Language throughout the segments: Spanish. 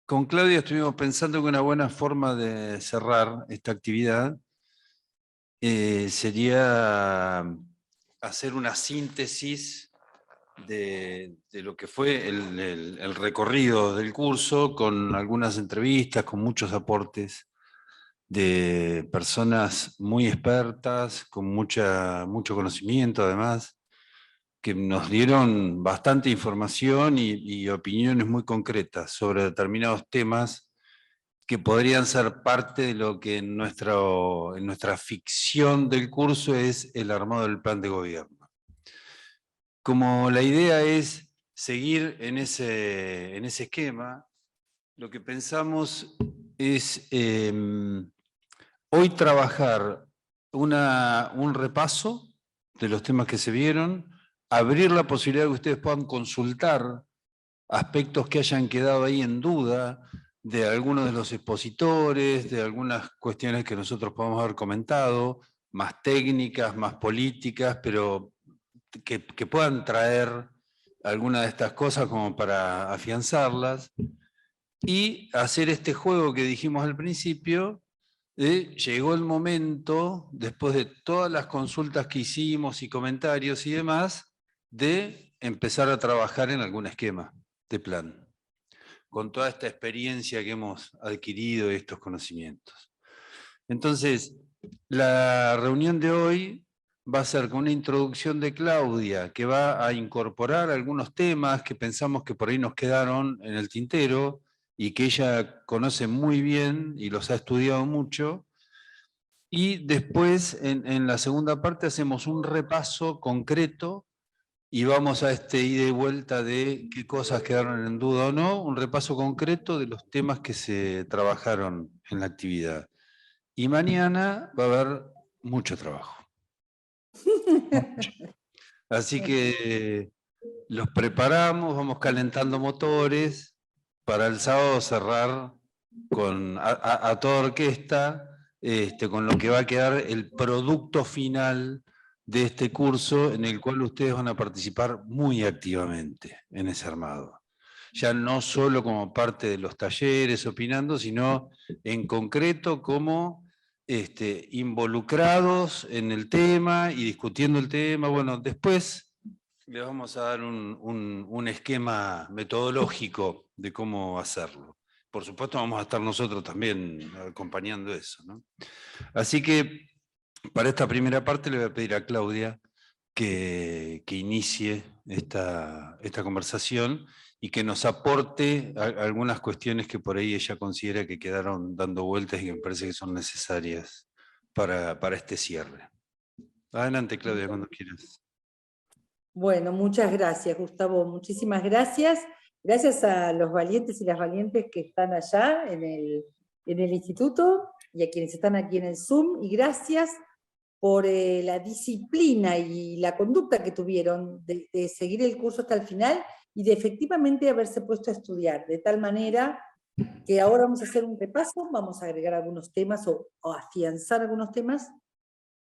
Con Claudia estuvimos pensando que una buena forma de cerrar esta actividad sería hacer una síntesis de lo que fue el recorrido del curso, con algunas entrevistas, con muchos aportes de personas muy expertas, con mucho conocimiento además, que nos dieron bastante información y opiniones muy concretas sobre determinados temas que podrían ser parte de lo que en nuestra ficción del curso es el armado del plan de gobierno. Como la idea es seguir en ese esquema, lo que pensamos es hoy trabajar un repaso de los temas que se vieron, abrir la posibilidad de que ustedes puedan consultar aspectos que hayan quedado ahí en duda de algunos de los expositores, de algunas cuestiones que nosotros podemos haber comentado, más técnicas, más políticas, pero que puedan traer alguna de estas cosas como para afianzarlas, y hacer este juego que dijimos al principio. Llegó el momento, después de todas las consultas que hicimos y comentarios y demás, de empezar a trabajar en algún esquema de plan, con toda esta experiencia que hemos adquirido y estos conocimientos. Entonces, la reunión de hoy va a ser con una introducción de Claudia, que va a incorporar algunos temas que pensamos que por ahí nos quedaron en el tintero y que ella conoce muy bien y los ha estudiado mucho. Y después, en la segunda parte, hacemos un repaso concreto y vamos a este ida y vuelta de qué cosas quedaron en duda o no, un repaso concreto de los temas que se trabajaron en la actividad. Y mañana va a haber mucho trabajo. Mucho. Así que los preparamos, vamos calentando motores para el sábado cerrar a toda orquesta, con lo que va a quedar el producto final de este curso, en el cual ustedes van a participar muy activamente en ese armado. Ya no solo como parte de los talleres opinando, sino en concreto como involucrados en el tema y discutiendo el tema. Bueno, después le vamos a dar un esquema metodológico de cómo hacerlo. Por supuesto vamos a estar nosotros también acompañando eso, ¿no? Así que para esta primera parte le voy a pedir a Claudia que inicie esta conversación y que nos aporte algunas cuestiones que por ahí ella considera que quedaron dando vueltas y que me parece que son necesarias para este cierre. Adelante, Claudia, cuando quieras. Bueno, muchas gracias, Gustavo. Muchísimas gracias. Gracias a los valientes y las valientes que están allá en el instituto y a quienes están aquí en el Zoom. Y gracias por la disciplina y la conducta que tuvieron de seguir el curso hasta el final y de efectivamente haberse puesto a estudiar, de tal manera que ahora vamos a hacer un repaso, vamos a agregar algunos temas o afianzar algunos temas,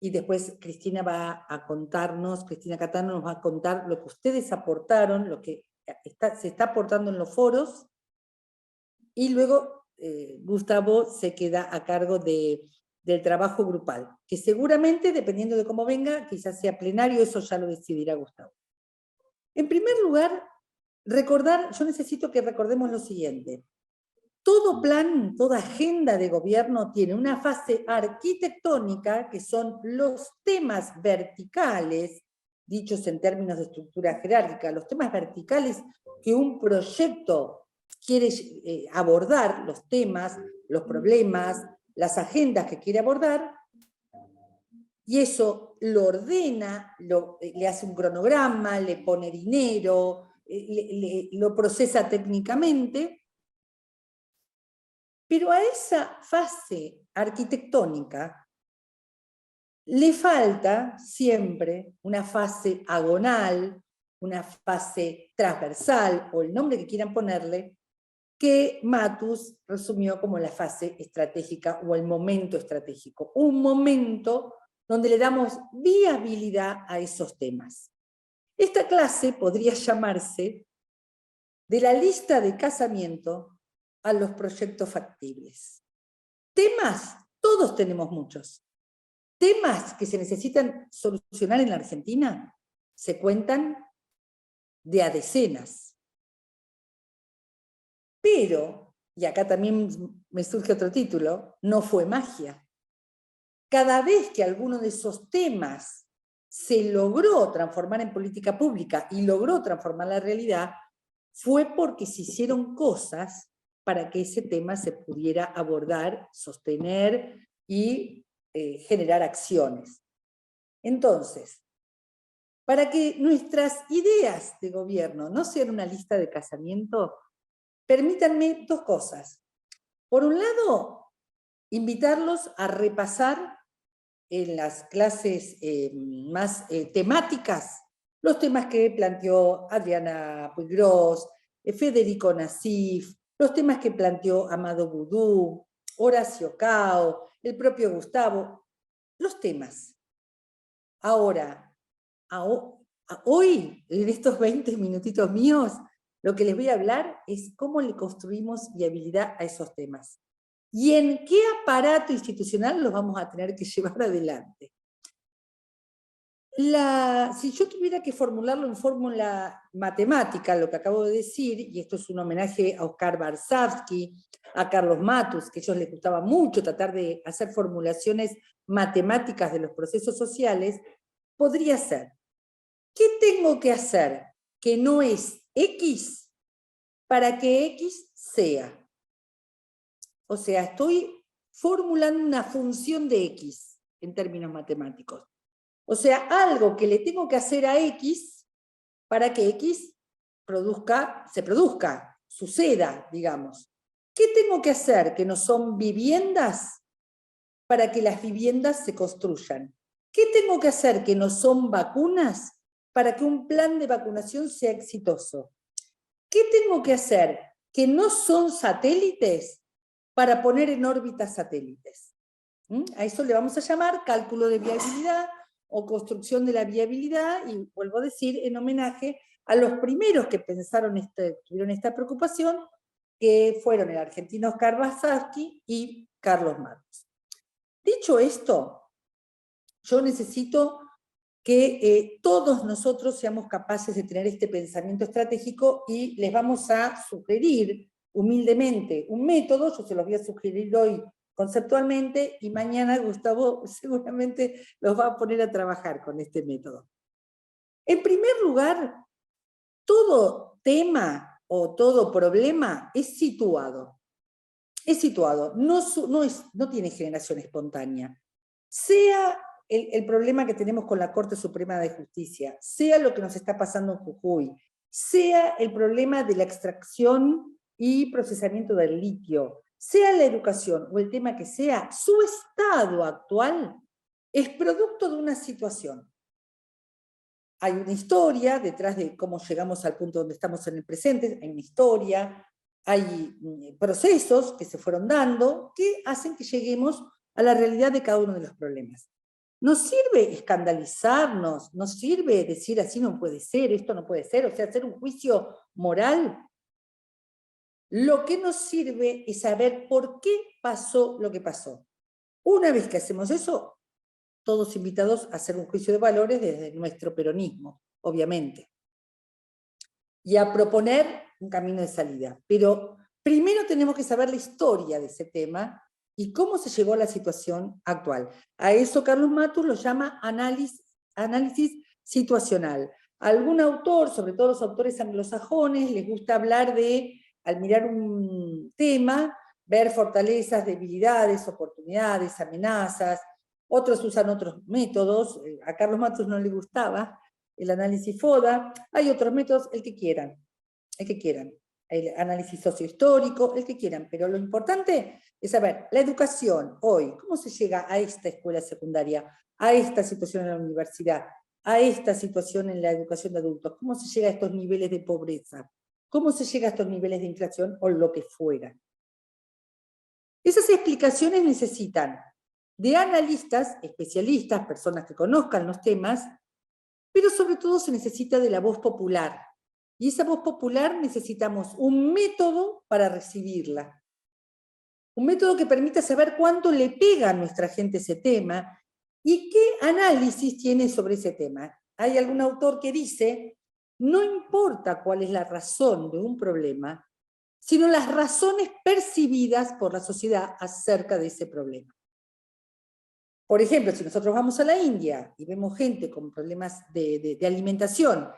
y después Cristina va a contarnos, Cristina Catano nos va a contar lo que ustedes aportaron, lo que se está aportando en los foros, y luego Gustavo se queda a cargo del trabajo grupal, que seguramente, dependiendo de cómo venga, quizás sea plenario, eso ya lo decidirá Gustavo. En primer lugar, yo necesito que recordemos lo siguiente. Todo plan, toda agenda de gobierno tiene una fase arquitectónica, que son los temas verticales, dichos en términos de estructura jerárquica, los temas verticales que un proyecto quiere abordar, los temas, los problemas, las agendas que quiere abordar, y eso lo ordena, le hace un cronograma, le pone dinero, lo procesa técnicamente. Pero a esa fase arquitectónica le falta siempre una fase agonal, una fase transversal, o el nombre que quieran ponerle, que Matus resumió como la fase estratégica o el momento estratégico. Un momento donde le damos viabilidad a esos temas. Esta clase podría llamarse de la lista de casamiento a los proyectos factibles. Temas, todos tenemos muchos. Temas que se necesitan solucionar en la Argentina se cuentan de a decenas. Pero, y acá también me surge otro título, no fue magia. Cada vez que alguno de esos temas se logró transformar en política pública y logró transformar la realidad, fue porque se hicieron cosas para que ese tema se pudiera abordar, sostener y generar acciones. Entonces, para que nuestras ideas de gobierno no sean una lista de casamiento, permítanme dos cosas. Por un lado, invitarlos a repasar en las clases más temáticas los temas que planteó Adriana Puigros, Federico Nassif, los temas que planteó Amado Boudou, Horacio Cao, el propio Gustavo, los temas. Ahora, hoy, en estos 20 minutitos míos, lo que les voy a hablar es cómo le construimos viabilidad a esos temas. Y en qué aparato institucional los vamos a tener que llevar adelante. Si yo tuviera que formularlo en fórmula matemática, lo que acabo de decir, y esto es un homenaje a Oscar Barsavsky, a Carlos Matus, que a ellos les gustaba mucho tratar de hacer formulaciones matemáticas de los procesos sociales, podría ser, ¿qué tengo que hacer que no es X para que X sea? O sea, estoy formulando una función de X en términos matemáticos. O sea, algo que le tengo que hacer a X para que X se produzca, suceda, digamos. ¿Qué tengo que hacer que no son viviendas para que las viviendas se construyan? ¿Qué tengo que hacer que no son vacunas para que un plan de vacunación sea exitoso? ¿Qué tengo que hacer que no son satélites para poner en órbita satélites? A eso le vamos a llamar cálculo de viabilidad o construcción de la viabilidad, y vuelvo a decir, en homenaje a los primeros que tuvieron esta preocupación, que fueron el argentino Oscar Barsavsky y Carlos Matus. Dicho esto, yo necesito que todos nosotros seamos capaces de tener este pensamiento estratégico, y les vamos a sugerir humildemente un método. Yo se los voy a sugerir hoy conceptualmente, y mañana Gustavo seguramente los va a poner a trabajar con este método. En primer lugar, todo tema o todo problema es situado. Es situado, no tiene generación espontánea. Sea el problema que tenemos con la Corte Suprema de Justicia, sea lo que nos está pasando en Jujuy, sea el problema de la extracción y procesamiento del litio, sea la educación o el tema que sea, su estado actual es producto de una situación. Hay una historia detrás de cómo llegamos al punto donde estamos en el presente, hay una historia, hay procesos que se fueron dando que hacen que lleguemos a la realidad de cada uno de los problemas. Nos sirve escandalizarnos, nos sirve decir así no puede ser, esto no puede ser, o sea, hacer un juicio moral. Lo que nos sirve es saber por qué pasó lo que pasó. Una vez que hacemos eso, todos invitados a hacer un juicio de valores desde nuestro peronismo, obviamente, y a proponer un camino de salida. Pero primero tenemos que saber la historia de ese tema y cómo se llegó a la situación actual. A eso Carlos Matus lo llama análisis situacional. A algún autor, sobre todo los autores anglosajones, les gusta hablar de, al mirar un tema, ver fortalezas, debilidades, oportunidades, amenazas. Otros usan otros métodos. A Carlos Matus no le gustaba el análisis FODA. Hay otros métodos, el que quieran. El análisis sociohistórico, el que quieran, pero lo importante es saber, la educación hoy, ¿cómo se llega a esta escuela secundaria, a esta situación en la universidad, a esta situación en la educación de adultos? ¿Cómo se llega a estos niveles de pobreza? ¿Cómo se llega a estos niveles de inflación o lo que fuera? Esas explicaciones necesitan de analistas, especialistas, personas que conozcan los temas, pero sobre todo se necesita de la voz popular, Y esa voz popular necesitamos un método para recibirla. Un método que permita saber cuánto le pega a nuestra gente ese tema y qué análisis tiene sobre ese tema. Hay algún autor que dice, no importa cuál es la razón de un problema, sino las razones percibidas por la sociedad acerca de ese problema. Por ejemplo, si nosotros vamos a la India y vemos gente con problemas de alimentación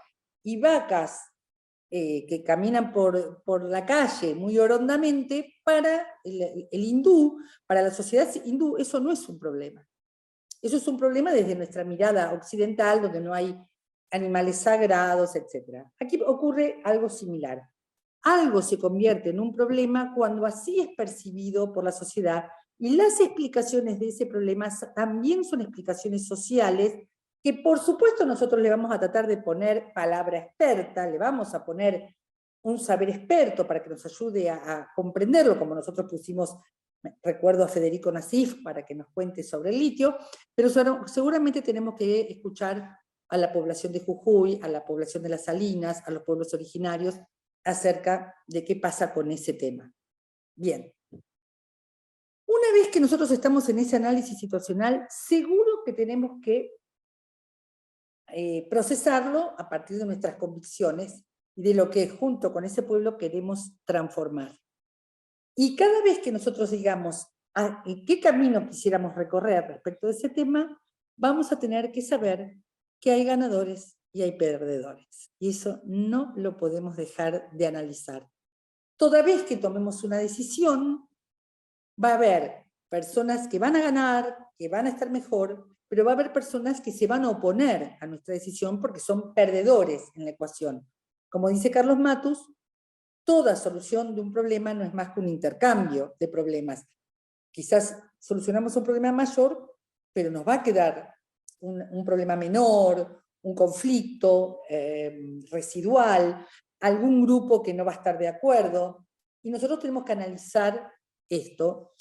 y vacas que caminan por la calle muy orondamente, para el hindú, para la sociedad hindú, eso no es un problema. Eso es un problema desde nuestra mirada occidental, donde no hay animales sagrados, etc. Aquí ocurre algo similar. Algo se convierte en un problema cuando así es percibido por la sociedad, y las explicaciones de ese problema también son explicaciones sociales, que por supuesto nosotros le vamos a tratar de poner palabra experta, le vamos a poner un saber experto para que nos ayude a comprenderlo, como nosotros pusimos, recuerdo a Federico Nassif para que nos cuente sobre el litio, pero seguramente tenemos que escuchar a la población de Jujuy, a la población de las Salinas, a los pueblos originarios, acerca de qué pasa con ese tema. Bien. Una vez que nosotros estamos en ese análisis situacional, seguro que tenemos que procesarlo a partir de nuestras convicciones y de lo que junto con ese pueblo queremos transformar. Y cada vez que nosotros digamos en qué camino quisiéramos recorrer respecto de ese tema, vamos a tener que saber que hay ganadores y hay perdedores. Y eso no lo podemos dejar de analizar. Toda vez que tomemos una decisión, va a haber personas que van a ganar, que van a estar mejor, pero va a haber personas que se van a oponer a nuestra decisión porque son perdedores en la ecuación. Como dice Carlos Matus, toda solución de un problema no es más que un intercambio de problemas. Quizás solucionamos un problema mayor, pero nos va a quedar un problema menor, un conflicto residual, algún grupo que no va a estar de acuerdo, y nosotros tenemos que analizar esto.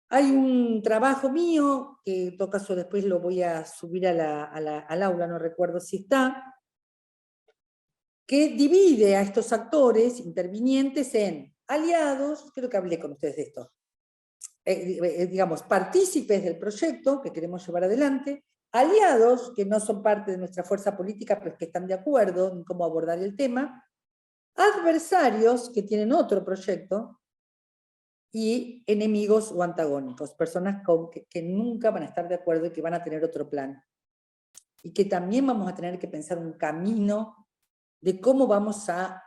Hay un trabajo mío, que en todo caso después lo voy a subir al aula, no recuerdo si está, que divide a estos actores intervinientes en aliados, creo que hablé con ustedes de esto, digamos, partícipes del proyecto que queremos llevar adelante, aliados que no son parte de nuestra fuerza política, pero que están de acuerdo en cómo abordar el tema, adversarios que tienen otro proyecto, y enemigos o antagónicos, personas que nunca van a estar de acuerdo y que van a tener otro plan. Y que también vamos a tener que pensar un camino de cómo vamos a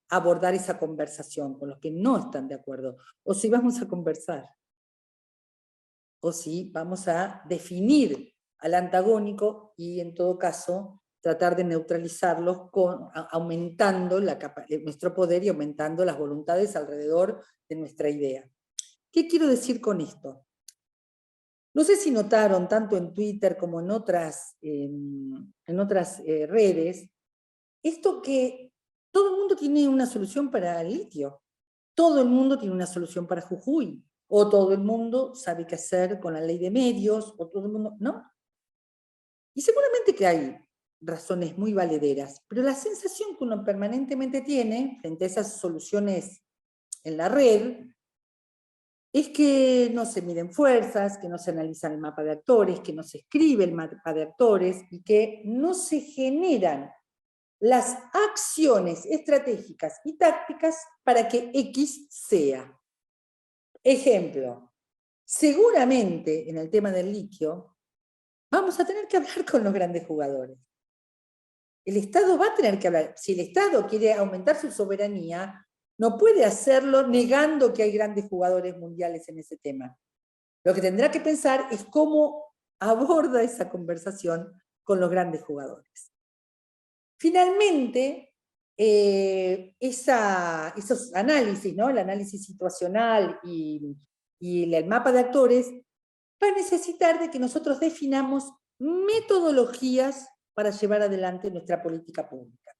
abordar esa conversación con los que no están de acuerdo, o si vamos a conversar, o si vamos a definir al antagónico y en todo caso tratar de neutralizarlos aumentando nuestro poder y aumentando las voluntades alrededor de nuestra idea. ¿Qué quiero decir con esto? No sé si notaron, tanto en Twitter como en otras redes, esto que todo el mundo tiene una solución para el litio, todo el mundo tiene una solución para Jujuy, o todo el mundo sabe qué hacer con la ley de medios, o todo el mundo, ¿no? Y seguramente que hay razones muy valederas, pero la sensación que uno permanentemente tiene frente a esas soluciones en la red es que no se miden fuerzas, que no se analiza el mapa de actores, que no se escribe el mapa de actores y que no se generan las acciones estratégicas y tácticas para que X sea. Ejemplo, seguramente en el tema del litio vamos a tener que hablar con los grandes jugadores. El Estado va a tener que hablar. Si el Estado quiere aumentar su soberanía, no puede hacerlo negando que hay grandes jugadores mundiales en ese tema. Lo que tendrá que pensar es cómo aborda esa conversación con los grandes jugadores. Finalmente, esos análisis, ¿no? El análisis situacional y el mapa de actores, va a necesitar de que nosotros definamos metodologías para llevar adelante nuestra política pública.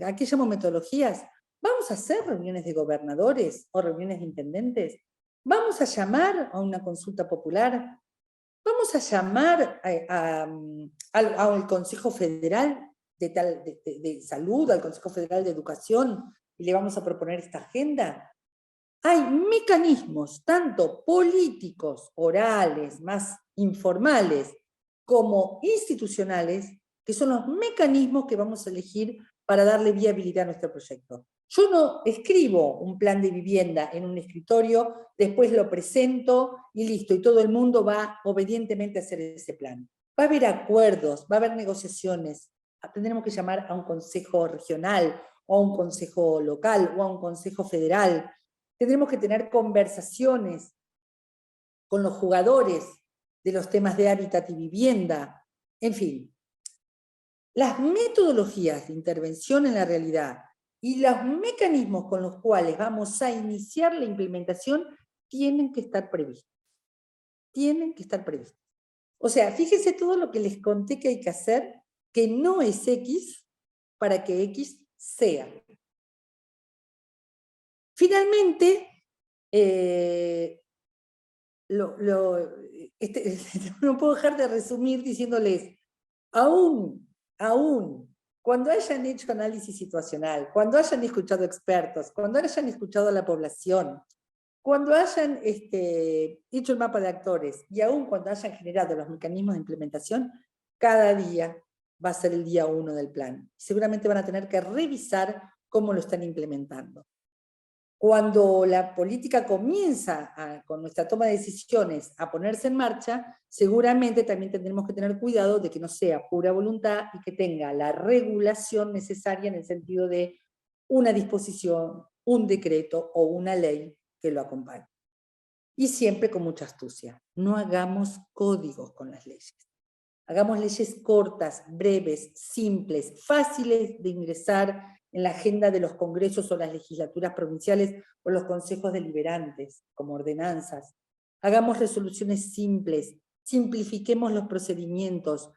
¿A qué llamo metodologías? ¿Vamos a hacer reuniones de gobernadores o reuniones de intendentes? ¿Vamos a llamar a una consulta popular? ¿Vamos a llamar al Consejo Federal de Salud, al Consejo Federal de Educación, y le vamos a proponer esta agenda. Hay mecanismos, tanto políticos, orales, más informales, como institucionales, que son los mecanismos que vamos a elegir para darle viabilidad a nuestro proyecto. Yo no escribo un plan de vivienda en un escritorio, después lo presento y listo, y todo el mundo va obedientemente a hacer ese plan. Va a haber acuerdos, va a haber negociaciones, tendremos que llamar a un consejo regional, o a un consejo local, o a un consejo federal. Tendremos que tener conversaciones con los jugadores de los temas de hábitat y vivienda. En fin, las metodologías de intervención en la realidad y los mecanismos con los cuales vamos a iniciar la implementación tienen que estar previstos. Tienen que estar previstos. O sea, fíjense todo lo que les conté que hay que hacer, que no es X, para que X sea. Finalmente, no puedo dejar de resumir diciéndoles, aún, cuando hayan hecho análisis situacional, cuando hayan escuchado expertos, cuando hayan escuchado a la población, cuando hayan hecho el mapa de actores, y aún cuando hayan generado los mecanismos de implementación, cada día va a ser el día 1 del plan. Seguramente van a tener que revisar cómo lo están implementando. Cuando la política comienza con nuestra toma de decisiones a ponerse en marcha, seguramente también tendremos que tener cuidado de que no sea pura voluntad y que tenga la regulación necesaria en el sentido de una disposición, un decreto o una ley que lo acompañe. Y siempre con mucha astucia. No hagamos códigos con las leyes. Hagamos leyes cortas, breves, simples, fáciles de ingresar en la agenda de los congresos o las legislaturas provinciales o los consejos deliberantes, como ordenanzas. Hagamos resoluciones simples, simplifiquemos los procedimientos,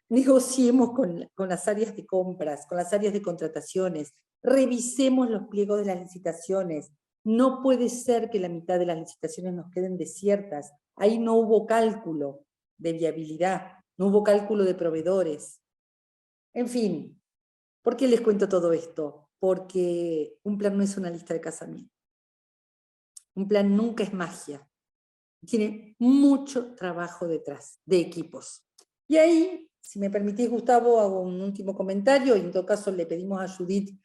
negociemos con las áreas de compras, con las áreas de contrataciones, revisemos los pliegos de las licitaciones. No puede ser que la mitad de las licitaciones nos queden desiertas. Ahí no hubo cálculo de viabilidad, no hubo cálculo de proveedores. En fin, ¿por qué les cuento todo esto? Porque un plan no es una lista de casamiento. Un plan nunca es magia. Tiene mucho trabajo detrás, de equipos. Y ahí, si me permitís, Gustavo, hago un último comentario, y en todo caso le pedimos a Judith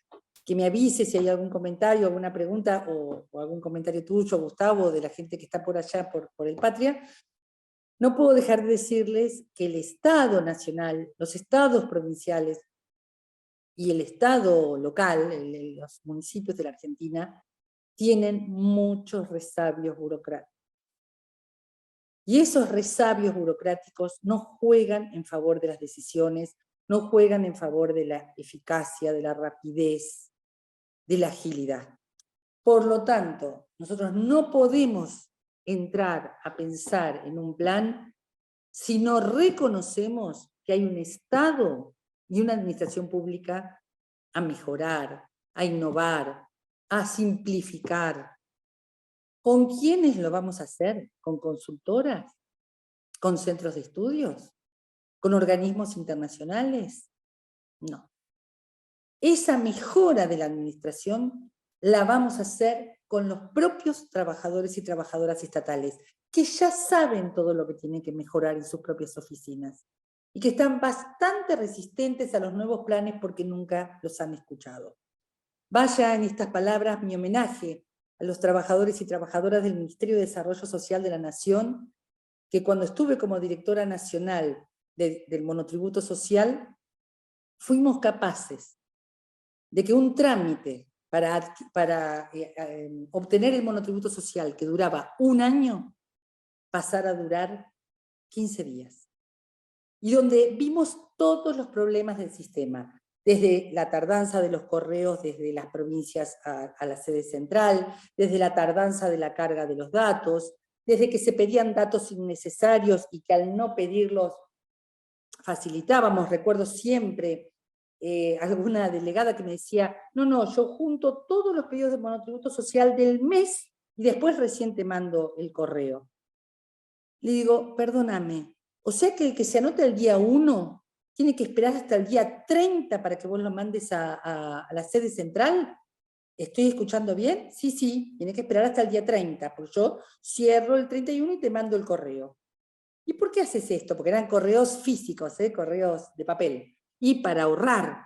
que me avise si hay algún comentario, alguna pregunta, o algún comentario tuyo, Gustavo, de la gente que está por allá, por el Patria. No puedo dejar de decirles que el Estado nacional, los estados provinciales y el Estado local, los municipios de la Argentina, tienen muchos resabios burocráticos. Y esos resabios burocráticos no juegan en favor de las decisiones, no juegan en favor de la eficacia, de la rapidez, de la agilidad. Por lo tanto, nosotros no podemos entrar a pensar en un plan si no reconocemos que hay un Estado y una administración pública a mejorar, a innovar, a simplificar. ¿Con quiénes lo vamos a hacer? ¿Con consultoras? ¿Con centros de estudios? ¿Con organismos internacionales? No. Esa mejora de la administración la vamos a hacer con los propios trabajadores y trabajadoras estatales, que ya saben todo lo que tienen que mejorar en sus propias oficinas y que están bastante resistentes a los nuevos planes porque nunca los han escuchado. Vaya en estas palabras mi homenaje a los trabajadores y trabajadoras del Ministerio de Desarrollo Social de la Nación, que cuando estuve como directora nacional del monotributo social, fuimos capaces de que un trámite para obtener el monotributo social que duraba 1 año, pasara a durar 15 días. Y donde vimos todos los problemas del sistema, desde la tardanza de los correos desde las provincias a la sede central, desde la tardanza de la carga de los datos, desde que se pedían datos innecesarios y que al no pedirlos facilitábamos. Recuerdo siempre alguna delegada que me decía, no, yo junto todos los pedidos de monotributo social del mes y después recién te mando el correo. Le digo, perdóname, o sea que el que se anota el día 1 tiene que esperar hasta el día 30 para que vos lo mandes a la sede central. ¿Estoy escuchando bien? Sí, sí, tiene que esperar hasta el día 30, porque yo cierro el 31 y te mando el correo. ¿Y por qué haces esto? Porque eran correos físicos, correos de papel. Y para ahorrar.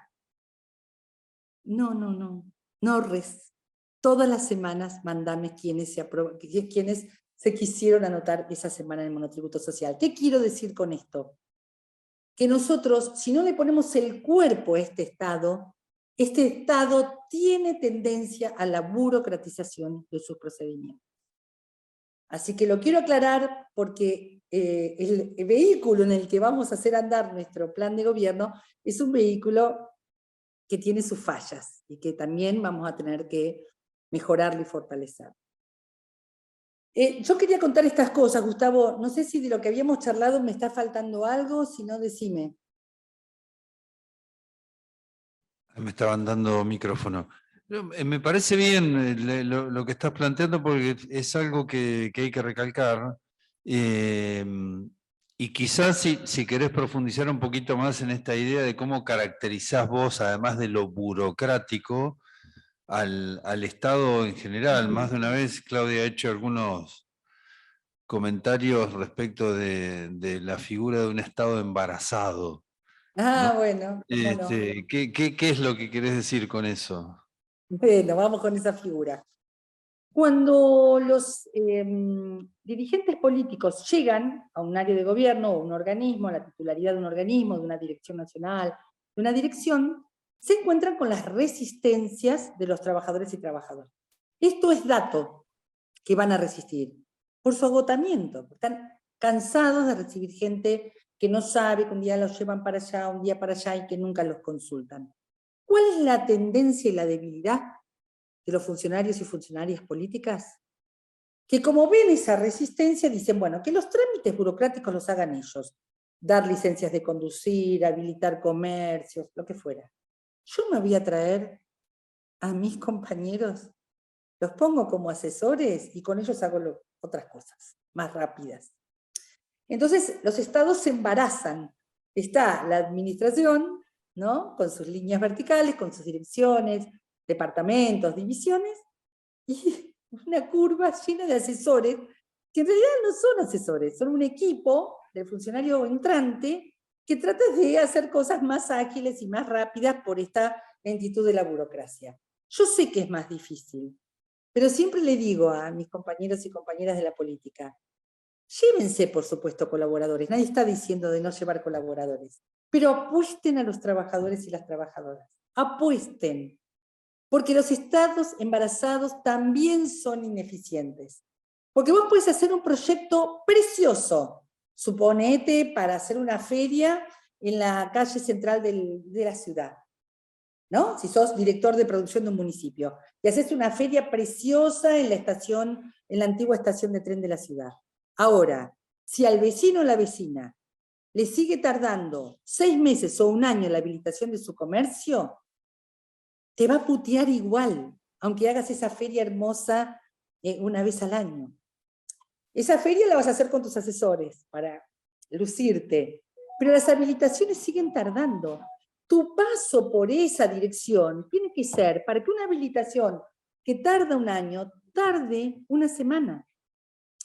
No ahorres. Todas las semanas mandame quienes se quisieron anotar esa semana en el monotributo social. ¿Qué quiero decir con esto? Que nosotros, si no le ponemos el cuerpo a este Estado tiene tendencia a la burocratización de sus procedimientos. Así que lo quiero aclarar porque el vehículo en el que vamos a hacer andar nuestro plan de gobierno es un vehículo que tiene sus fallas y que también vamos a tener que mejorarlo y fortalecer. Yo quería contar estas cosas, Gustavo, no sé si de lo que habíamos charlado me está faltando algo, si no, decime. Me estaban dando micrófono. Me parece bien lo que estás planteando porque es algo que hay que recalcar. Y quizás si querés profundizar un poquito más en esta idea de cómo caracterizás vos, además de lo burocrático, al Estado en general. Más de una vez Claudia ha hecho algunos comentarios respecto de la figura de un Estado embarazado, ¿no? Bueno, cómo no. ¿Qué es lo que querés decir con eso? Bueno, vamos con esa figura. Cuando los dirigentes políticos llegan a un área de gobierno o un organismo, a la titularidad de un organismo, de una dirección nacional, de una dirección, se encuentran con las resistencias de los trabajadores y trabajadoras. Esto es dato que van a resistir por su agotamiento. Están cansados de recibir gente que no sabe, que un día los llevan para allá, un día para allá y que nunca los consultan. ¿Cuál es la tendencia y la debilidad de los funcionarios y funcionarias políticas? Que como ven esa resistencia dicen, bueno, que los trámites burocráticos los hagan ellos, dar licencias de conducir, habilitar comercios, lo que fuera. Yo me voy a traer a mis compañeros, los pongo como asesores y con ellos hago otras cosas más rápidas. Entonces los estados se embarazan. Está la administración, ¿no? Con sus líneas verticales, con sus direcciones, departamentos, divisiones, y una curva llena de asesores, que en realidad no son asesores, son un equipo de funcionario entrante que trata de hacer cosas más ágiles y más rápidas por esta lentitud de la burocracia. Yo sé que es más difícil, pero siempre le digo a mis compañeros y compañeras de la política, llévense, por supuesto, colaboradores. Nadie está diciendo de no llevar colaboradores, pero apuesten a los trabajadores y las trabajadoras. Apuesten. Porque los estados embarazados también son ineficientes. Porque vos podés hacer un proyecto precioso, suponete, para hacer una feria en la calle central de la ciudad, ¿no? Si sos director de producción de un municipio, y haces una feria preciosa en la antigua estación de tren de la ciudad. Ahora, si al vecino o la vecina le sigue tardando 6 meses o 1 año en la habilitación de su comercio, te va a putear igual, aunque hagas esa feria hermosa una vez al año. Esa feria la vas a hacer con tus asesores para lucirte, pero las habilitaciones siguen tardando. Tu paso por esa dirección tiene que ser para que una habilitación que tarda 1 año, tarde 1 semana.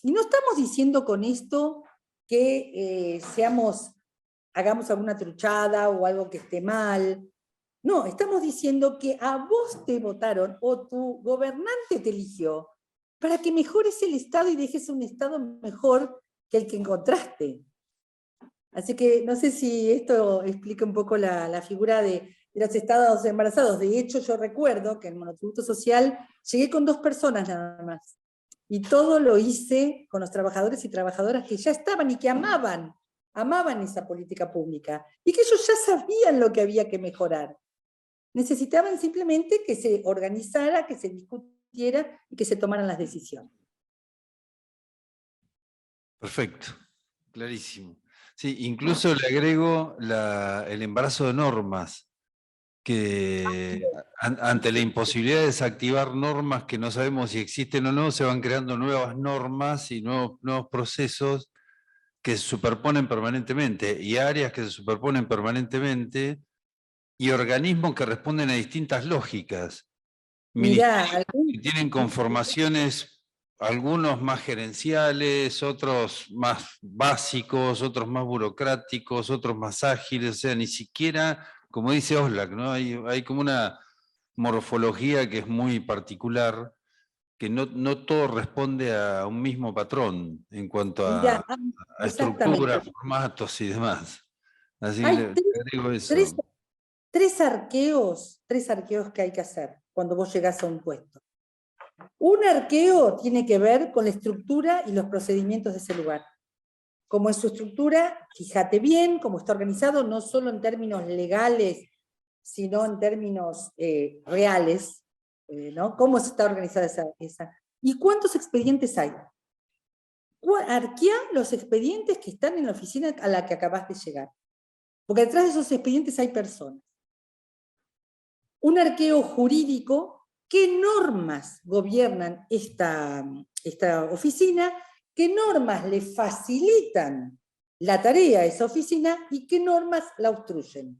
Y no estamos diciendo con esto que hagamos alguna truchada o algo que esté mal. No, estamos diciendo que a vos te votaron o tu gobernante te eligió para que mejores el Estado y dejes un Estado mejor que el que encontraste. Así que no sé si esto explica un poco la figura de los estados embarazados. De hecho, yo recuerdo que en el monotributo social llegué con 2 personas nada más. Y todo lo hice con los trabajadores y trabajadoras que ya estaban y que amaban esa política pública. Y que ellos ya sabían lo que había que mejorar. Necesitaban simplemente que se organizara, que se discutiera y que se tomaran las decisiones. Perfecto, clarísimo. Sí, incluso le agrego el embarazo de normas, que ante la imposibilidad de desactivar normas que no sabemos si existen o no, se van creando nuevas normas y nuevos procesos que se superponen permanentemente, y áreas que se superponen permanentemente, y organismos que responden a distintas lógicas. Mirá, Ministerios que tienen conformaciones, algunos más gerenciales, otros más básicos, otros más burocráticos, otros más ágiles, o sea, ni siquiera, como dice Oslak, ¿no? Hay como una morfología que es muy particular, que no todo responde a un mismo patrón en cuanto mirá, a exactamente. estructuras, formatos y demás. Así que Hay le agrego tres, eso. tres arqueos que hay que hacer cuando vos llegás a un puesto. Un arqueo tiene que ver con la estructura y los procedimientos de ese lugar. Como es su estructura, fíjate bien cómo está organizado, no solo en términos legales, sino en términos reales, ¿no? Cómo está organizada esa. ¿Y cuántos expedientes hay? Arquea los expedientes que están en la oficina a la que acabas de llegar. Porque detrás de esos expedientes hay personas. Un arqueo jurídico, ¿qué normas gobiernan esta oficina? ¿Qué normas le facilitan la tarea a esa oficina y qué normas la obstruyen?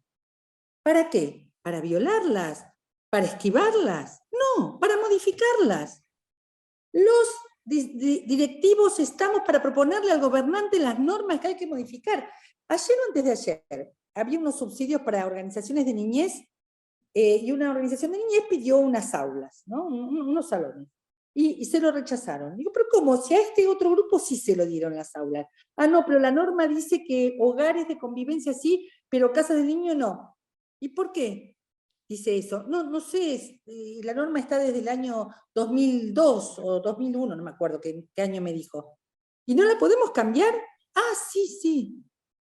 ¿Para qué? ¿Para violarlas? ¿Para esquivarlas? No, para modificarlas. Los directivos estamos para proponerle al gobernante las normas que hay que modificar. Ayer o antes de ayer había unos subsidios para organizaciones de niñez y una organización de niñez pidió unas aulas, ¿no? Unos salones. Y se lo rechazaron. Digo, pero ¿cómo? Si a este otro grupo sí se lo dieron las aulas. Ah, no, pero la norma dice que hogares de convivencia sí, pero casas de niños no. ¿Y por qué dice eso? No sé, la norma está desde el año 2002 o 2001, no me acuerdo qué año me dijo. ¿Y no la podemos cambiar? Ah, sí.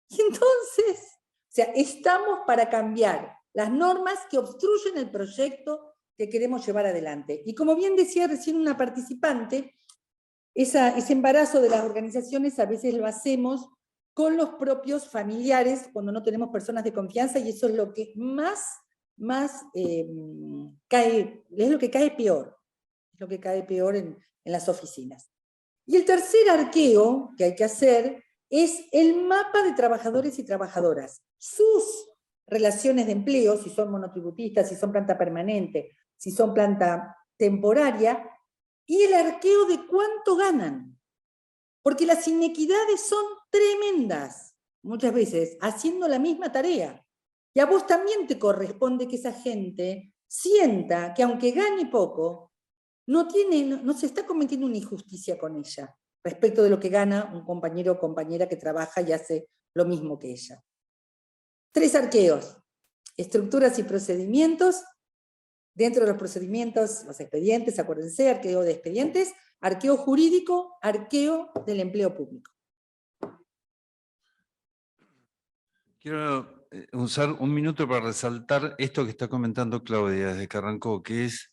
Y entonces, o sea, estamos para cambiar las normas que obstruyen el proyecto que queremos llevar adelante. Y como bien decía recién una participante, ese embarazo de las organizaciones a veces lo hacemos con los propios familiares cuando no tenemos personas de confianza y eso es lo que más cae, es lo que cae peor, es lo que cae peor en las oficinas. Y el tercer arqueo que hay que hacer es el mapa de trabajadores y trabajadoras, sus relaciones de empleo, si son monotributistas, si son planta permanente, si son planta temporaria, y el arqueo de cuánto ganan. Porque las inequidades son tremendas, muchas veces, haciendo la misma tarea. Y a vos también te corresponde que esa gente sienta que aunque gane poco, no se está cometiendo una injusticia con ella respecto de lo que gana un compañero o compañera que trabaja y hace lo mismo que ella. Tres arqueos: estructuras y procedimientos. Dentro de los procedimientos, los expedientes, acuérdense, arqueo de expedientes, arqueo jurídico, arqueo del empleo público. Quiero usar un minuto para resaltar esto que está comentando Claudia desde que arrancó, que es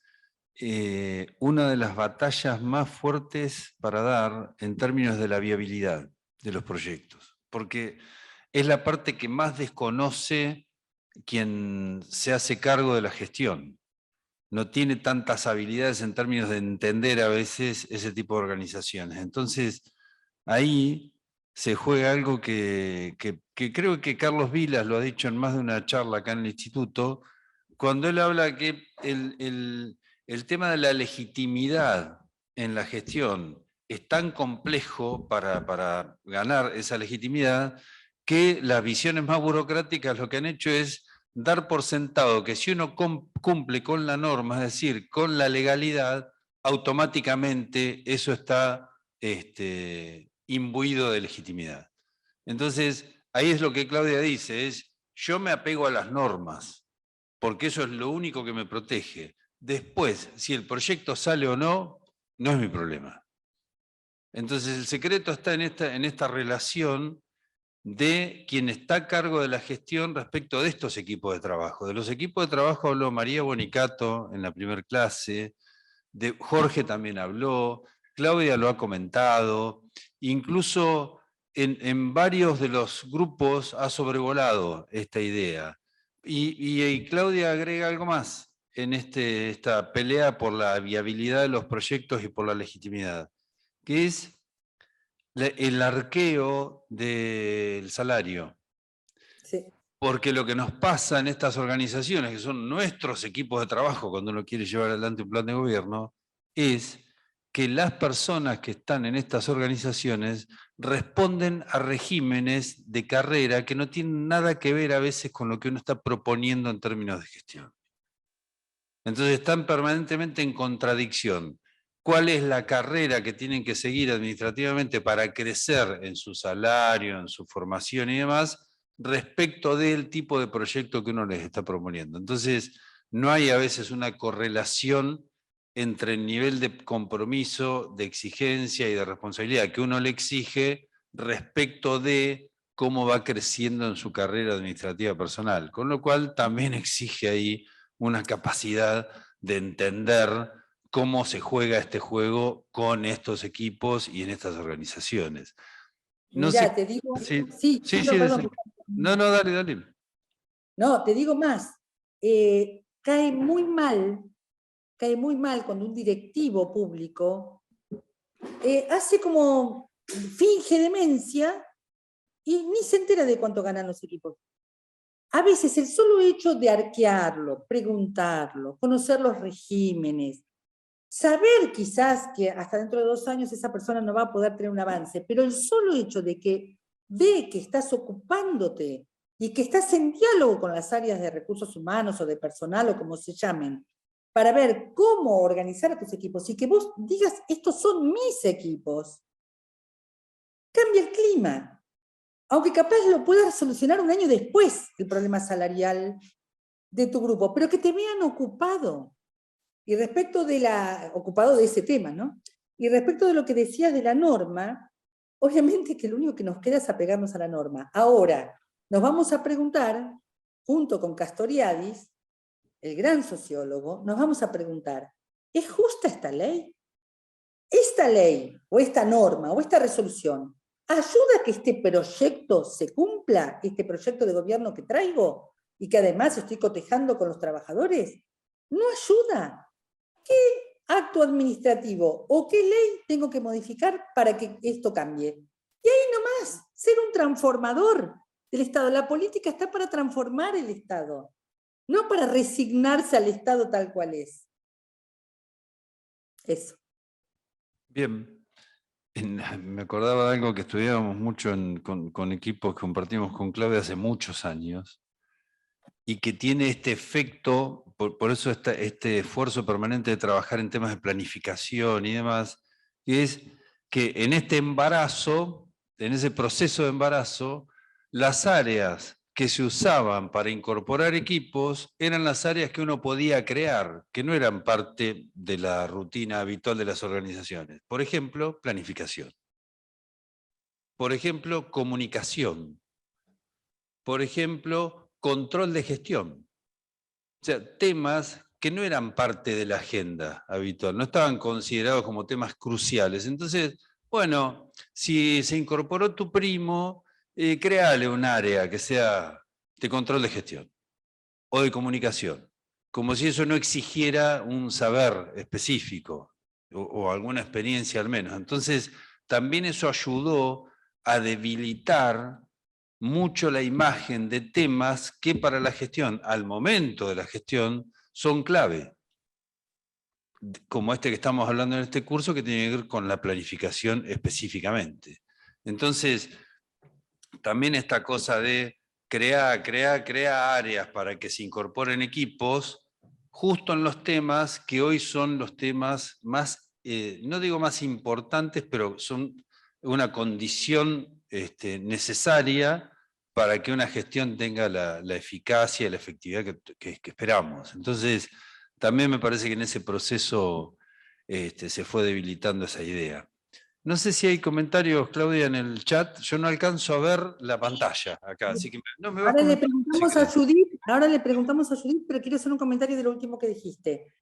una de las batallas más fuertes para dar en términos de la viabilidad de los proyectos, porque es la parte que más desconoce quien se hace cargo de la gestión. No tiene tantas habilidades en términos de entender a veces ese tipo de organizaciones. Entonces, ahí se juega algo que creo que Carlos Vilas lo ha dicho en más de una charla acá en el instituto, cuando él habla que el tema de la legitimidad en la gestión es tan complejo para ganar esa legitimidad que las visiones más burocráticas lo que han hecho es dar por sentado que si uno cumple con la norma, es decir, con la legalidad, automáticamente eso está imbuido de legitimidad. Entonces, ahí es lo que Claudia dice, es yo me apego a las normas, porque eso es lo único que me protege. Después, si el proyecto sale o no, no es mi problema. Entonces, el secreto está en esta relación de quien está a cargo de la gestión respecto de estos equipos de trabajo. De los equipos de trabajo habló María Bonicato en la primera clase, de Jorge también habló, Claudia lo ha comentado, incluso en varios de los grupos ha sobrevolado esta idea. Y Claudia agrega algo más en esta pelea por la viabilidad de los proyectos y por la legitimidad, que es el arqueo del salario. Sí. Porque lo que nos pasa en estas organizaciones, que son nuestros equipos de trabajo cuando uno quiere llevar adelante un plan de gobierno, es que las personas que están en estas organizaciones responden a regímenes de carrera que no tienen nada que ver a veces con lo que uno está proponiendo en términos de gestión. Entonces están permanentemente en contradicción. ¿Cuál es la carrera que tienen que seguir administrativamente para crecer en su salario, en su formación y demás, respecto del tipo de proyecto que uno les está proponiendo? Entonces, no hay a veces una correlación entre el nivel de compromiso, de exigencia y de responsabilidad que uno le exige respecto de cómo va creciendo en su carrera administrativa personal, con lo cual también exige ahí una capacidad de entender cómo se juega este juego con estos equipos y en estas organizaciones. No Mirá, sé, te digo, sí, sí, sí, sí, perdón. no, no, dale, dale. No, te digo más. Cae muy mal cuando un directivo público hace como finge demencia y ni se entera de cuánto ganan los equipos. A veces el solo hecho de arquearlo, preguntarlo, conocer los regímenes, saber quizás que hasta dentro de 2 años esa persona no va a poder tener un avance, pero el solo hecho de que ve que estás ocupándote y que estás en diálogo con las áreas de recursos humanos o de personal o como se llamen, para ver cómo organizar a tus equipos y que vos digas, estos son mis equipos, cambia el clima. Aunque capaz lo puedas solucionar un año después, el problema salarial de tu grupo, pero que te vean ocupado. Y respecto ocupado de ese tema, ¿no? Y respecto de lo que decías de la norma, obviamente que lo único que nos queda es apegarnos a la norma. Ahora, nos vamos a preguntar, junto con Castoriadis, el gran sociólogo, nos vamos a preguntar, ¿es justa esta ley? ¿Esta ley, o esta norma, o esta resolución, ayuda a que este proyecto se cumpla, este proyecto de gobierno que traigo, y que además estoy cotejando con los trabajadores? No ayuda. ¿Qué acto administrativo o qué ley tengo que modificar para que esto cambie? Y ahí nomás, ser un transformador del Estado. La política está para transformar el Estado, no para resignarse al Estado tal cual es. Eso. Bien. Me acordaba de algo que estudiábamos mucho con equipos que compartimos con Claudia hace muchos años, y que tiene este efecto, por eso este esfuerzo permanente de trabajar en temas de planificación y demás, que es que en este embarazo, en ese proceso de embarazo, las áreas que se usaban para incorporar equipos eran las áreas que uno podía crear, que no eran parte de la rutina habitual de las organizaciones. Por ejemplo, planificación. Por ejemplo, comunicación. Por ejemplo, control de gestión. O sea, temas que no eran parte de la agenda habitual, no estaban considerados como temas cruciales. Entonces, bueno, si se incorporó tu primo, créale un área que sea de control de gestión o de comunicación, como si eso no exigiera un saber específico o alguna experiencia al menos. Entonces, también eso ayudó a debilitar mucho la imagen de temas que para la gestión, al momento de la gestión, son clave, como este que estamos hablando en este curso, que tiene que ver con la planificación específicamente. Entonces, también esta cosa de crear áreas para que se incorporen equipos, justo en los temas que hoy son los temas más, no digo más importantes, pero son una condición necesaria para que una gestión tenga la eficacia y la efectividad que esperamos. Entonces, también me parece que en ese proceso se fue debilitando esa idea. No sé si hay comentarios, Claudia, en el chat. Yo no alcanzo a ver la pantalla acá, así que no me vas Ahora le comentando si preguntamos a querés. Judith, pero quiero hacer un comentario de lo último que dijiste.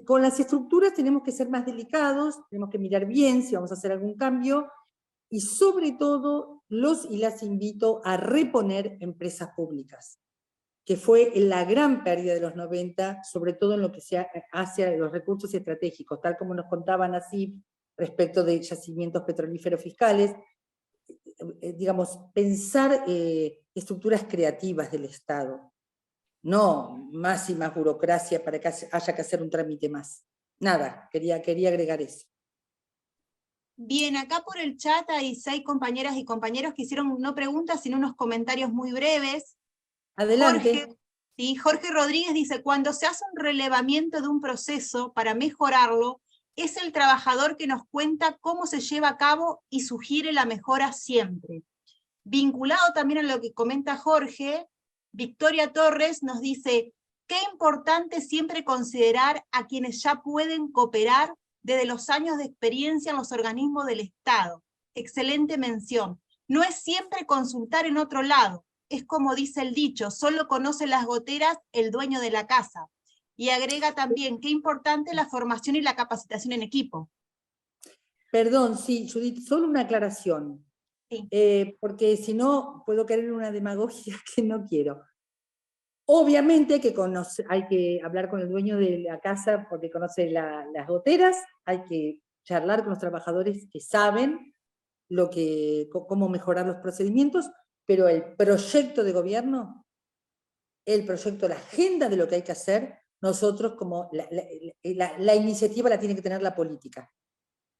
Con las estructuras tenemos que ser más delicados, tenemos que mirar bien si vamos a hacer algún cambio, y sobre todo los y las invito a reponer empresas públicas, que fue la gran pérdida de los 90, sobre todo en lo que se hace a los recursos estratégicos, tal como nos contaban así respecto de yacimientos petrolíferos fiscales, digamos, pensar estructuras creativas del Estado, no más y más burocracia para que haya que hacer un trámite más. Nada, quería agregar eso. Bien, acá por el chat hay 6 compañeras y compañeros que hicieron no preguntas, sino unos comentarios muy breves. Adelante. Jorge Rodríguez dice, cuando se hace un relevamiento de un proceso para mejorarlo, es el trabajador que nos cuenta cómo se lleva a cabo y sugiere la mejora siempre. Vinculado también a lo que comenta Jorge, Victoria Torres nos dice, qué importante siempre considerar a quienes ya pueden cooperar desde los años de experiencia en los organismos del Estado. Excelente mención. No es siempre consultar en otro lado. Es como dice el dicho, solo conoce las goteras el dueño de la casa. Y agrega también, qué importante la formación y la capacitación en equipo. Perdón, sí, Judith, solo una aclaración. Sí. Porque si no, puedo caer en una demagogia que no quiero. Obviamente que hay que hablar con el dueño de la casa porque conoce las goteras, hay que charlar con los trabajadores que saben cómo mejorar los procedimientos, pero el proyecto de gobierno, el proyecto, la agenda de lo que hay que hacer, nosotros como la iniciativa la tiene que tener la política.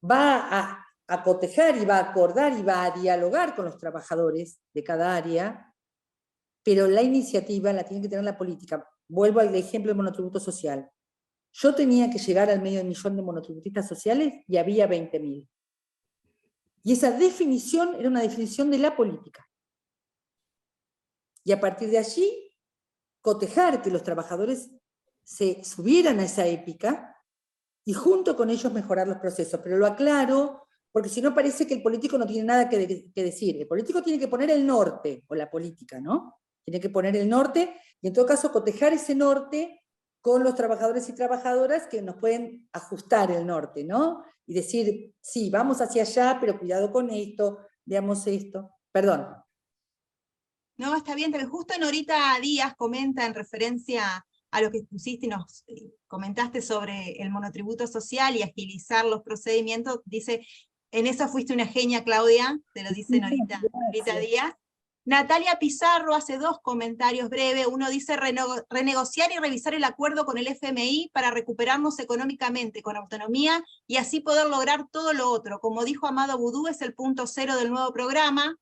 Va a cotejar y va a acordar y va a dialogar con los trabajadores de cada área, pero la iniciativa la tiene que tener la política. Vuelvo al ejemplo del monotributo social. Yo tenía que llegar al medio millón de monotributistas sociales y había 20.000. Y esa definición era una definición de la política. Y a partir de allí, cotejar que los trabajadores se subieran a esa épica y junto con ellos mejorar los procesos. Pero lo aclaro, porque si no parece que el político no tiene nada que decir. El político tiene que poner el norte, o la política, ¿no? Tiene que poner el norte, y en todo caso cotejar ese norte con los trabajadores y trabajadoras que nos pueden ajustar el norte, ¿no? Y decir, sí, vamos hacia allá, pero cuidado con esto, veamos esto. Perdón. No, está bien, pero justo Norita Díaz comenta en referencia a lo que pusiste y nos comentaste sobre el monotributo social y agilizar los procedimientos, dice, en eso fuiste una genia, Claudia, te lo dice Norita Díaz. Natalia Pizarro hace 2 comentarios breves. Uno dice renegociar y revisar el acuerdo con el FMI para recuperarnos económicamente, con autonomía, y así poder lograr todo lo otro. Como dijo Amado Boudou, es el punto 0 del nuevo programa.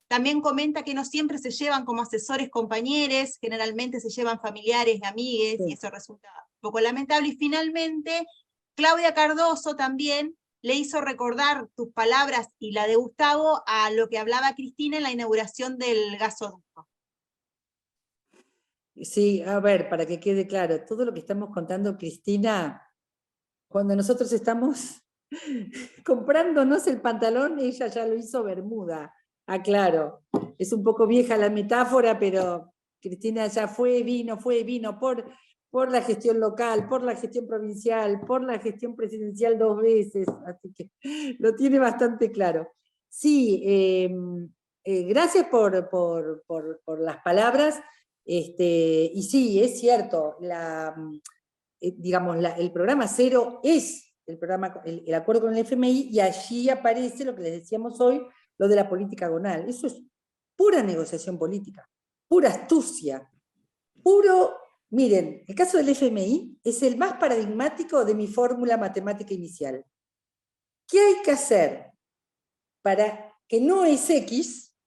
También comenta que no siempre se llevan como asesores compañeros, generalmente se llevan familiares, amigues, sí. Y eso resulta un poco lamentable. Y finalmente, Claudia Cardoso también le hizo recordar tus palabras y la de Gustavo a lo que hablaba Cristina en la inauguración del gasoducto. Sí, a ver, para que quede claro, todo lo que estamos contando, Cristina, cuando nosotros estamos comprándonos el pantalón, ella ya lo hizo bermuda. Aclaro, es un poco vieja la metáfora, pero Cristina ya fue, vino por la gestión local, por la gestión provincial, por la gestión presidencial 2 veces, así que lo tiene bastante claro. Sí, gracias por las palabras, y sí, es cierto, digamos, el programa 0 es el acuerdo con el FMI, y allí aparece lo que les decíamos hoy, lo de la política agonal. Eso es pura negociación política, pura astucia, puro... Miren, el caso del FMI es el más paradigmático de mi fórmula matemática inicial. ¿Qué hay que hacer para que no es X,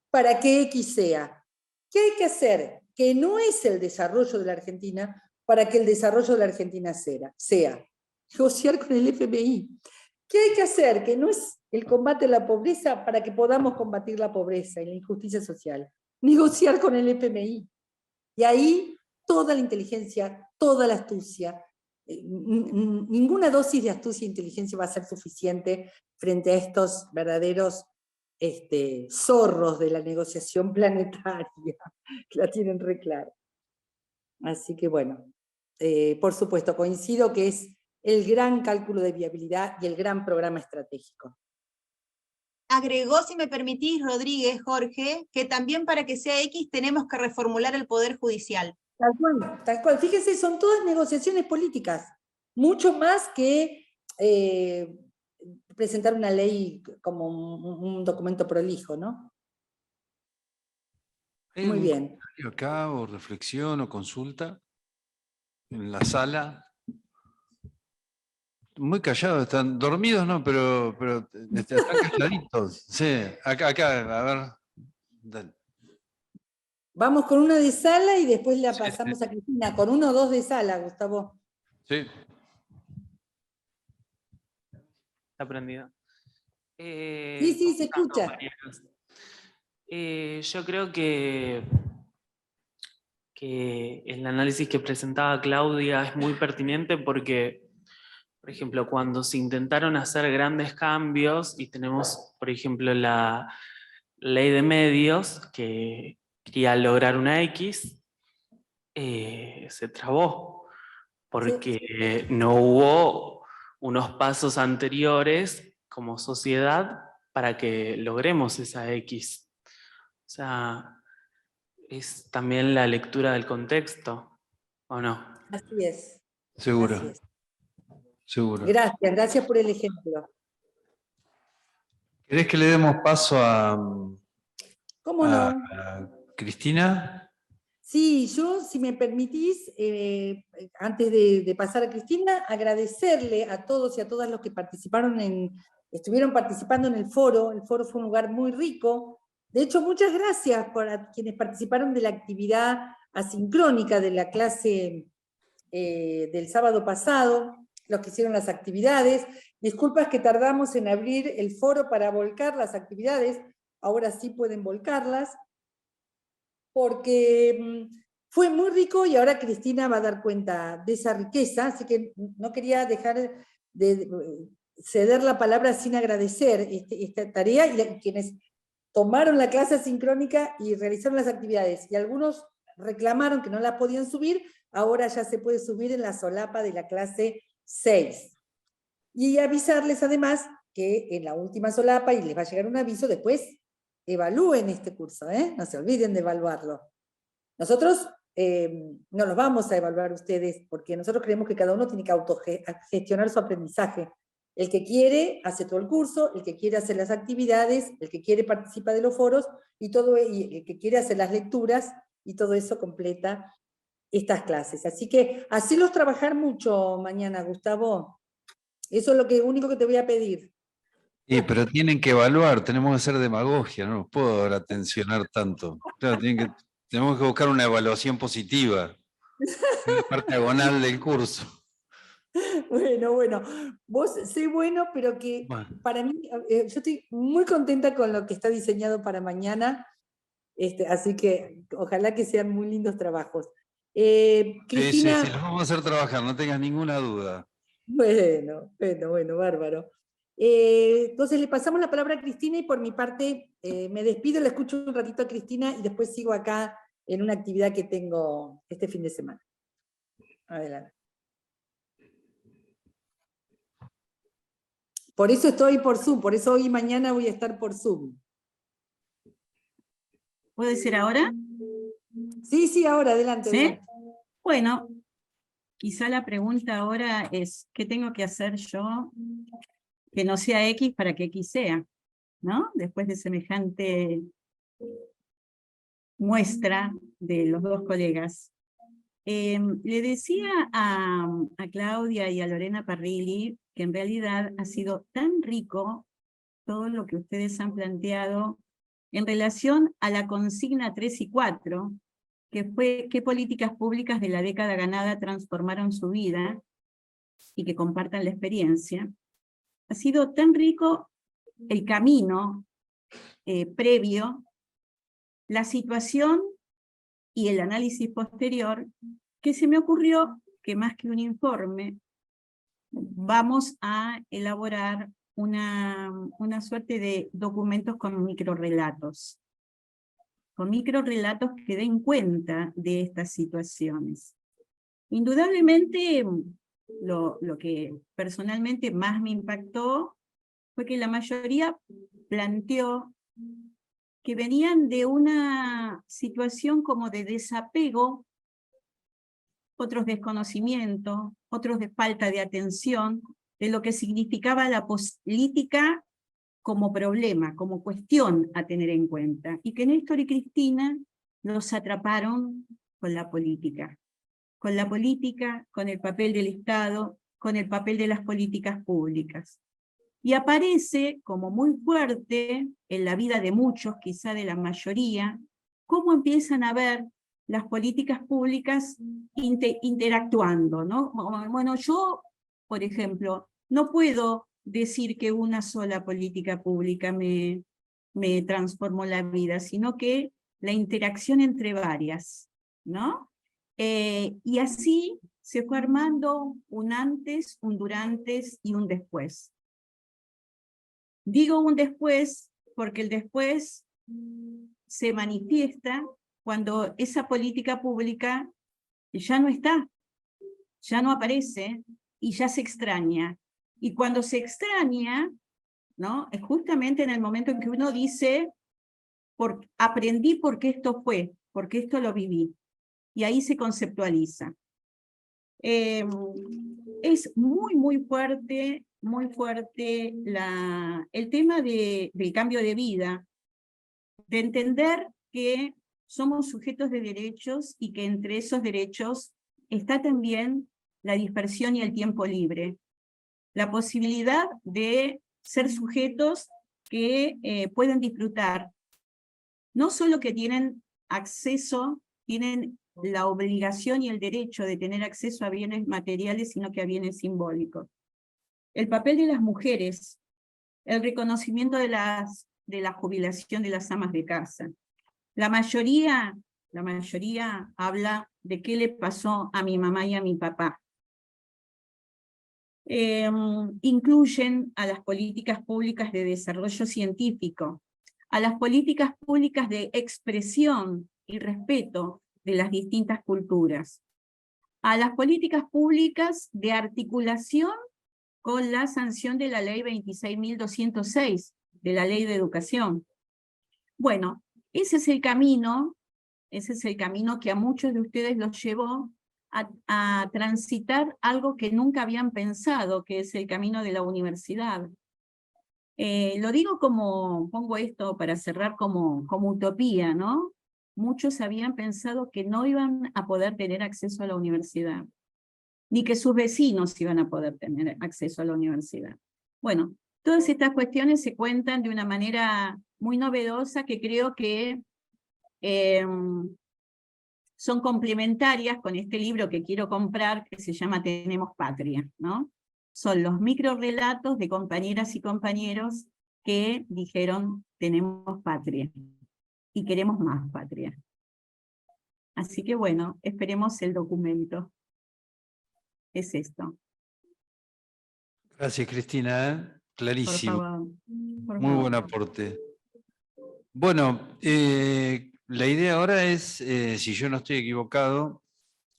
para que X sea? ¿Qué hay que hacer que no es el desarrollo de la Argentina para que el desarrollo de la Argentina sea? Negociar con el FMI. ¿Qué hay que hacer que no es el combate a la pobreza para que podamos combatir la pobreza y la injusticia social? Negociar con el FMI. Y ahí toda la inteligencia, toda la astucia, ninguna dosis de astucia e inteligencia va a ser suficiente frente a estos verdaderos zorros de la negociación planetaria, que la tienen re clara. Así que bueno, por supuesto, coincido que es el gran cálculo de viabilidad y el gran programa estratégico. Agregó, si me permitís, Rodríguez, Jorge, que también para que sea X tenemos que reformular el Poder Judicial. Tal cual, tal cual. Fíjense, son todas negociaciones políticas, mucho más que presentar una ley como un documento prolijo, ¿no? ¿Hay Muy algún bien. comentario acá, o reflexión, o consulta en la sala? Muy callados, están dormidos, ¿no? Pero están calladitos. Sí, acá, a ver. Dale. Vamos con una de sala y después la Sí, pasamos a Cristina. Con 1 o 2 de sala, Gustavo. sí. Está prendido. Sí, sí, se escucha. Compañeros. Yo creo que el análisis que presentaba Claudia es muy pertinente porque, por ejemplo, cuando se intentaron hacer grandes cambios y tenemos, por ejemplo, la ley de medios que quería lograr una X, se trabó porque no hubo unos pasos anteriores como sociedad para que logremos esa X. O sea, es también la lectura del contexto, ¿o no? Así es. Seguro, Así es. seguro. Gracias por el ejemplo. ¿Querés que le demos paso a ¿Cómo no? Cristina? Sí, yo, si me permitís, antes de pasar a Cristina, agradecerle a todos y a todas los que estuvieron participando en el foro. El foro fue un lugar muy rico. De hecho, muchas gracias a quienes participaron de la actividad asincrónica de la clase del sábado pasado, los que hicieron las actividades. Disculpas que tardamos en abrir el foro para volcar las actividades, ahora sí pueden volcarlas, porque fue muy rico y ahora Cristina va a dar cuenta de esa riqueza, así que no quería dejar de ceder la palabra sin agradecer esta tarea y quienes tomaron la clase asincrónica y realizaron las actividades, y algunos reclamaron que no la podían subir, ahora ya se puede subir en la solapa de la clase 6. Y avisarles además que en la última solapa, y les va a llegar un aviso, después evalúen este curso, no se olviden de evaluarlo. Nosotros no los vamos a evaluar ustedes, porque nosotros creemos que cada uno tiene que autogestionar su aprendizaje. El que quiere hace todo el curso, el que quiere hacer las actividades, el que quiere participa de los foros, y el que quiere hacer las lecturas, y todo eso completa estas clases. Así que hacelos trabajar mucho mañana, Gustavo. Eso es lo único que te voy a pedir. Sí, pero tienen que evaluar, tenemos que hacer demagogia, no nos puedo ahora tensionar tanto. Claro, tenemos que buscar una evaluación positiva, en la parte agonal del curso. Bueno, vos sé bueno, pero que Bueno. para mí, yo estoy muy contenta con lo que está diseñado para mañana, así que ojalá que sean muy lindos trabajos. Cristina. Sí, los vamos a hacer trabajar, no tengas ninguna duda. Bueno, bárbaro. Entonces le pasamos la palabra a Cristina y por mi parte me despido, la escucho un ratito a Cristina y después sigo acá en una actividad que tengo este fin de semana. Adelante. Por eso estoy por Zoom, por eso hoy y mañana voy a estar por Zoom. ¿Puede ser ahora? Sí, ahora, adelante. ¿Sí? Adelante. Bueno, quizá la pregunta ahora es, ¿qué tengo que hacer yo que no sea X para que X sea? ¿No? Después de semejante muestra de los dos colegas. Le decía a Claudia y a Lorena Parrilli que en realidad ha sido tan rico todo lo que ustedes han planteado en relación a la consigna 3 y 4, que fue qué políticas públicas de la década ganada transformaron su vida y que compartan la experiencia. Ha sido tan rico el camino previo, la situación y el análisis posterior, que se me ocurrió que más que un informe, vamos a elaborar una suerte de documentos con microrrelatos que den cuenta de estas situaciones. Indudablemente, lo que personalmente más me impactó fue que la mayoría planteó que venían de una situación como de desapego, otros desconocimiento, otros de falta de atención, de lo que significaba la política como problema, como cuestión a tener en cuenta, y que Néstor y Cristina los atraparon con la política, con el papel del Estado, con el papel de las políticas públicas. Y aparece como muy fuerte en la vida de muchos, quizá de la mayoría, cómo empiezan a ver las políticas públicas interactuando, ¿no? Bueno, yo, por ejemplo, no puedo decir que una sola política pública me transformó la vida, sino que la interacción entre varias, ¿no? Y así se fue armando un antes, un durante y un después. Digo un después porque el después se manifiesta cuando esa política pública ya no está, ya no aparece y ya se extraña. Y cuando se extraña, ¿no? Es justamente en el momento en que uno dice, aprendí porque esto fue, porque esto lo viví. Y ahí se conceptualiza. Es muy fuerte el tema del cambio de vida, de entender que somos sujetos de derechos y que entre esos derechos está también la dispersión y el tiempo libre. La posibilidad de ser sujetos que pueden disfrutar, no solo que tienen acceso, tienen la obligación y el derecho de tener acceso a bienes materiales, sino que a bienes simbólicos. El papel de las mujeres, el reconocimiento de la jubilación de las amas de casa. La mayoría habla de qué le pasó a mi mamá y a mi papá. Incluyen a las políticas públicas de desarrollo científico, a las políticas públicas de expresión y respeto de las distintas culturas, a las políticas públicas de articulación con la sanción de la ley 26.206, de la ley de educación. Bueno, ese es el camino que a muchos de ustedes los llevó a transitar algo que nunca habían pensado, que es el camino de la universidad. Lo digo pongo esto para cerrar como utopía, ¿no? Muchos habían pensado que no iban a poder tener acceso a la universidad, ni que sus vecinos iban a poder tener acceso a la universidad. Bueno, todas estas cuestiones se cuentan de una manera muy novedosa que creo que son complementarias con este libro que quiero comprar, que se llama Tenemos Patria, ¿no? Son los microrelatos de compañeras y compañeros que dijeron, tenemos patria, y queremos más patria. Así que bueno, esperemos el documento. Es esto. Gracias, Cristina. Clarísimo. Por favor. Muy buen aporte. Bueno, la idea ahora es, si yo no estoy equivocado,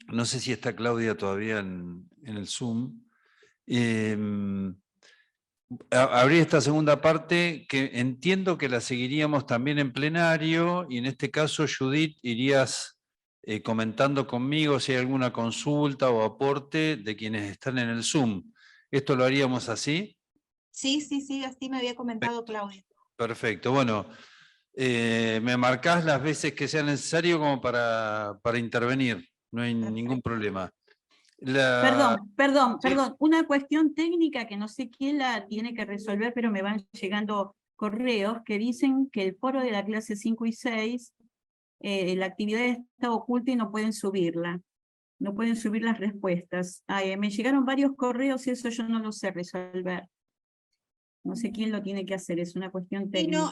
no sé si está Claudia todavía en el Zoom, abrir esta segunda parte que entiendo que la seguiríamos también en plenario, y en este caso, Judith, irías comentando conmigo si hay alguna consulta o aporte de quienes están en el Zoom. ¿Esto lo haríamos así? Sí, así me había comentado Claudia. Perfecto, bueno, me marcás las veces que sea necesario como para intervenir, no hay ningún problema. Perdón, Sí. una cuestión técnica que no sé quién la tiene que resolver, pero me van llegando correos que dicen que el foro de la clase 5 y 6, la actividad está oculta y no pueden subirla. No pueden subir las respuestas. Me llegaron varios correos y eso yo no lo sé resolver. No sé quién lo tiene que hacer, es una cuestión técnica.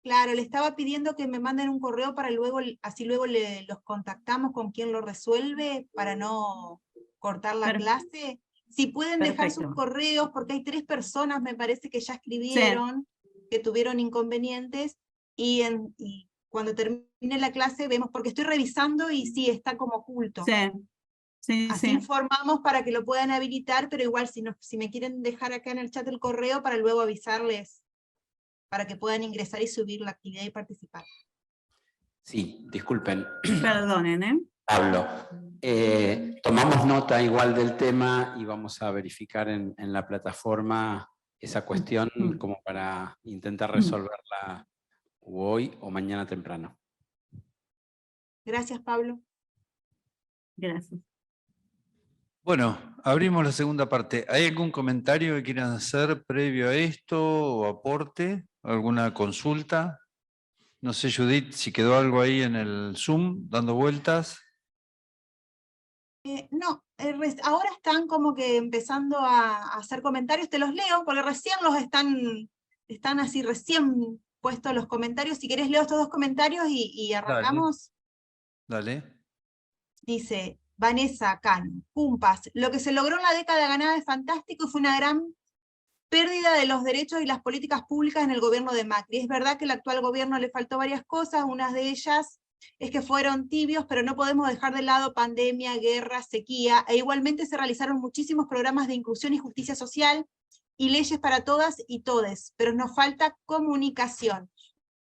Claro, le estaba pidiendo que me manden un correo para luego, así luego los contactamos con quien lo resuelve para no cortar la clase. Si pueden dejar sus correos, porque hay 3 personas, me parece que ya escribieron, que tuvieron inconvenientes, y cuando termine la clase vemos, porque estoy revisando y sí, está como oculto. Así informamos para que lo puedan habilitar, pero igual si me quieren dejar acá en el chat el correo para luego avisarles, para que puedan ingresar y subir la actividad y participar. Sí, disculpen. Perdonen, Pablo, tomamos nota igual del tema y vamos a verificar en la plataforma esa cuestión como para intentar resolverla hoy o mañana temprano. Gracias, Pablo. Gracias. Bueno, abrimos la segunda parte. ¿Hay algún comentario que quieran hacer previo a esto o aporte? ¿Alguna consulta? No sé, Judith, si quedó algo ahí en el Zoom dando vueltas. No, ahora están como que empezando a hacer comentarios, te los leo, porque recién están así recién puestos los comentarios. Si querés leo estos dos comentarios y arrancamos. Dale. Dice Vanessa Cano, Cumpas, lo que se logró en la década ganada es fantástico y fue una gran pérdida de los derechos y las políticas públicas en el gobierno de Macri. Es verdad que al actual gobierno le faltó varias cosas, una de ellas es que fueron tibios, pero no podemos dejar de lado pandemia, guerra, sequía, e igualmente se realizaron muchísimos programas de inclusión y justicia social y leyes para todas y todes, pero nos falta comunicación.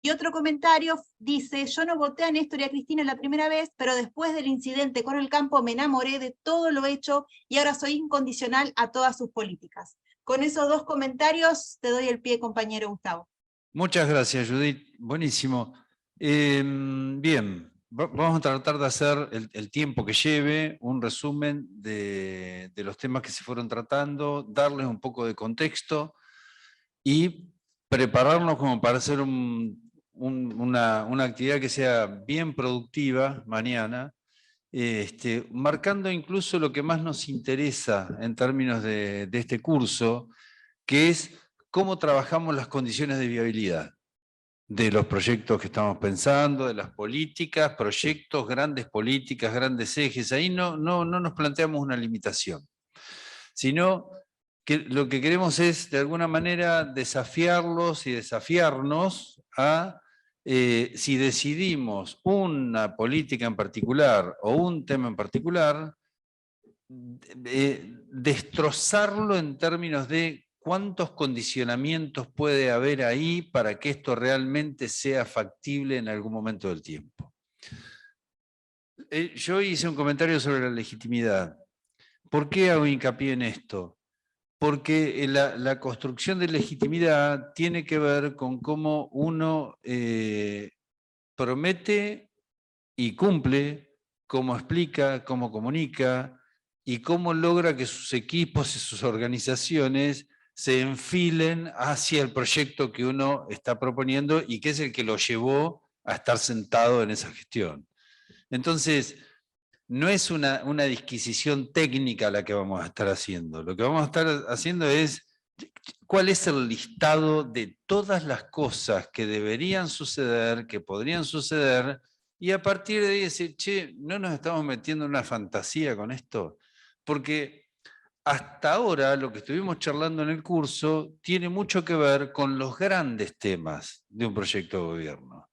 Y otro comentario dice, yo no voté a Néstor y a Cristina la primera vez, pero después del incidente con el campo me enamoré de todo lo hecho y ahora soy incondicional a todas sus políticas. Con esos dos comentarios te doy el pie, compañero Gustavo. Muchas gracias, Judith. Buenísimo. Bien, vamos a tratar de hacer el tiempo que lleve, un resumen de los temas que se fueron tratando, darles un poco de contexto y prepararnos como para hacer una actividad que sea bien productiva mañana, marcando incluso lo que más nos interesa en términos de este curso, que es cómo trabajamos las condiciones de viabilidad de los proyectos que estamos pensando, de las políticas, proyectos, grandes políticas, grandes ejes. Ahí no nos planteamos una limitación, sino que lo que queremos es, de alguna manera, desafiarlos y desafiarnos a, si decidimos una política en particular o un tema en particular, destrozarlo en términos de cuántos condicionamientos puede haber ahí para que esto realmente sea factible en algún momento del tiempo. Yo hice un comentario sobre la legitimidad. ¿Por qué hago hincapié en esto? Porque la construcción de legitimidad tiene que ver con cómo uno promete y cumple, cómo explica, cómo comunica y cómo logra que sus equipos y sus organizaciones se enfilen hacia el proyecto que uno está proponiendo y que es el que lo llevó a estar sentado en esa gestión. Entonces, no es una disquisición técnica la que vamos a estar haciendo. Lo que vamos a estar haciendo es cuál es el listado de todas las cosas que deberían suceder, que podrían suceder, y a partir de ahí decir, che, no nos estamos metiendo en una fantasía con esto, porque hasta ahora lo que estuvimos charlando en el curso tiene mucho que ver con los grandes temas de un proyecto de gobierno.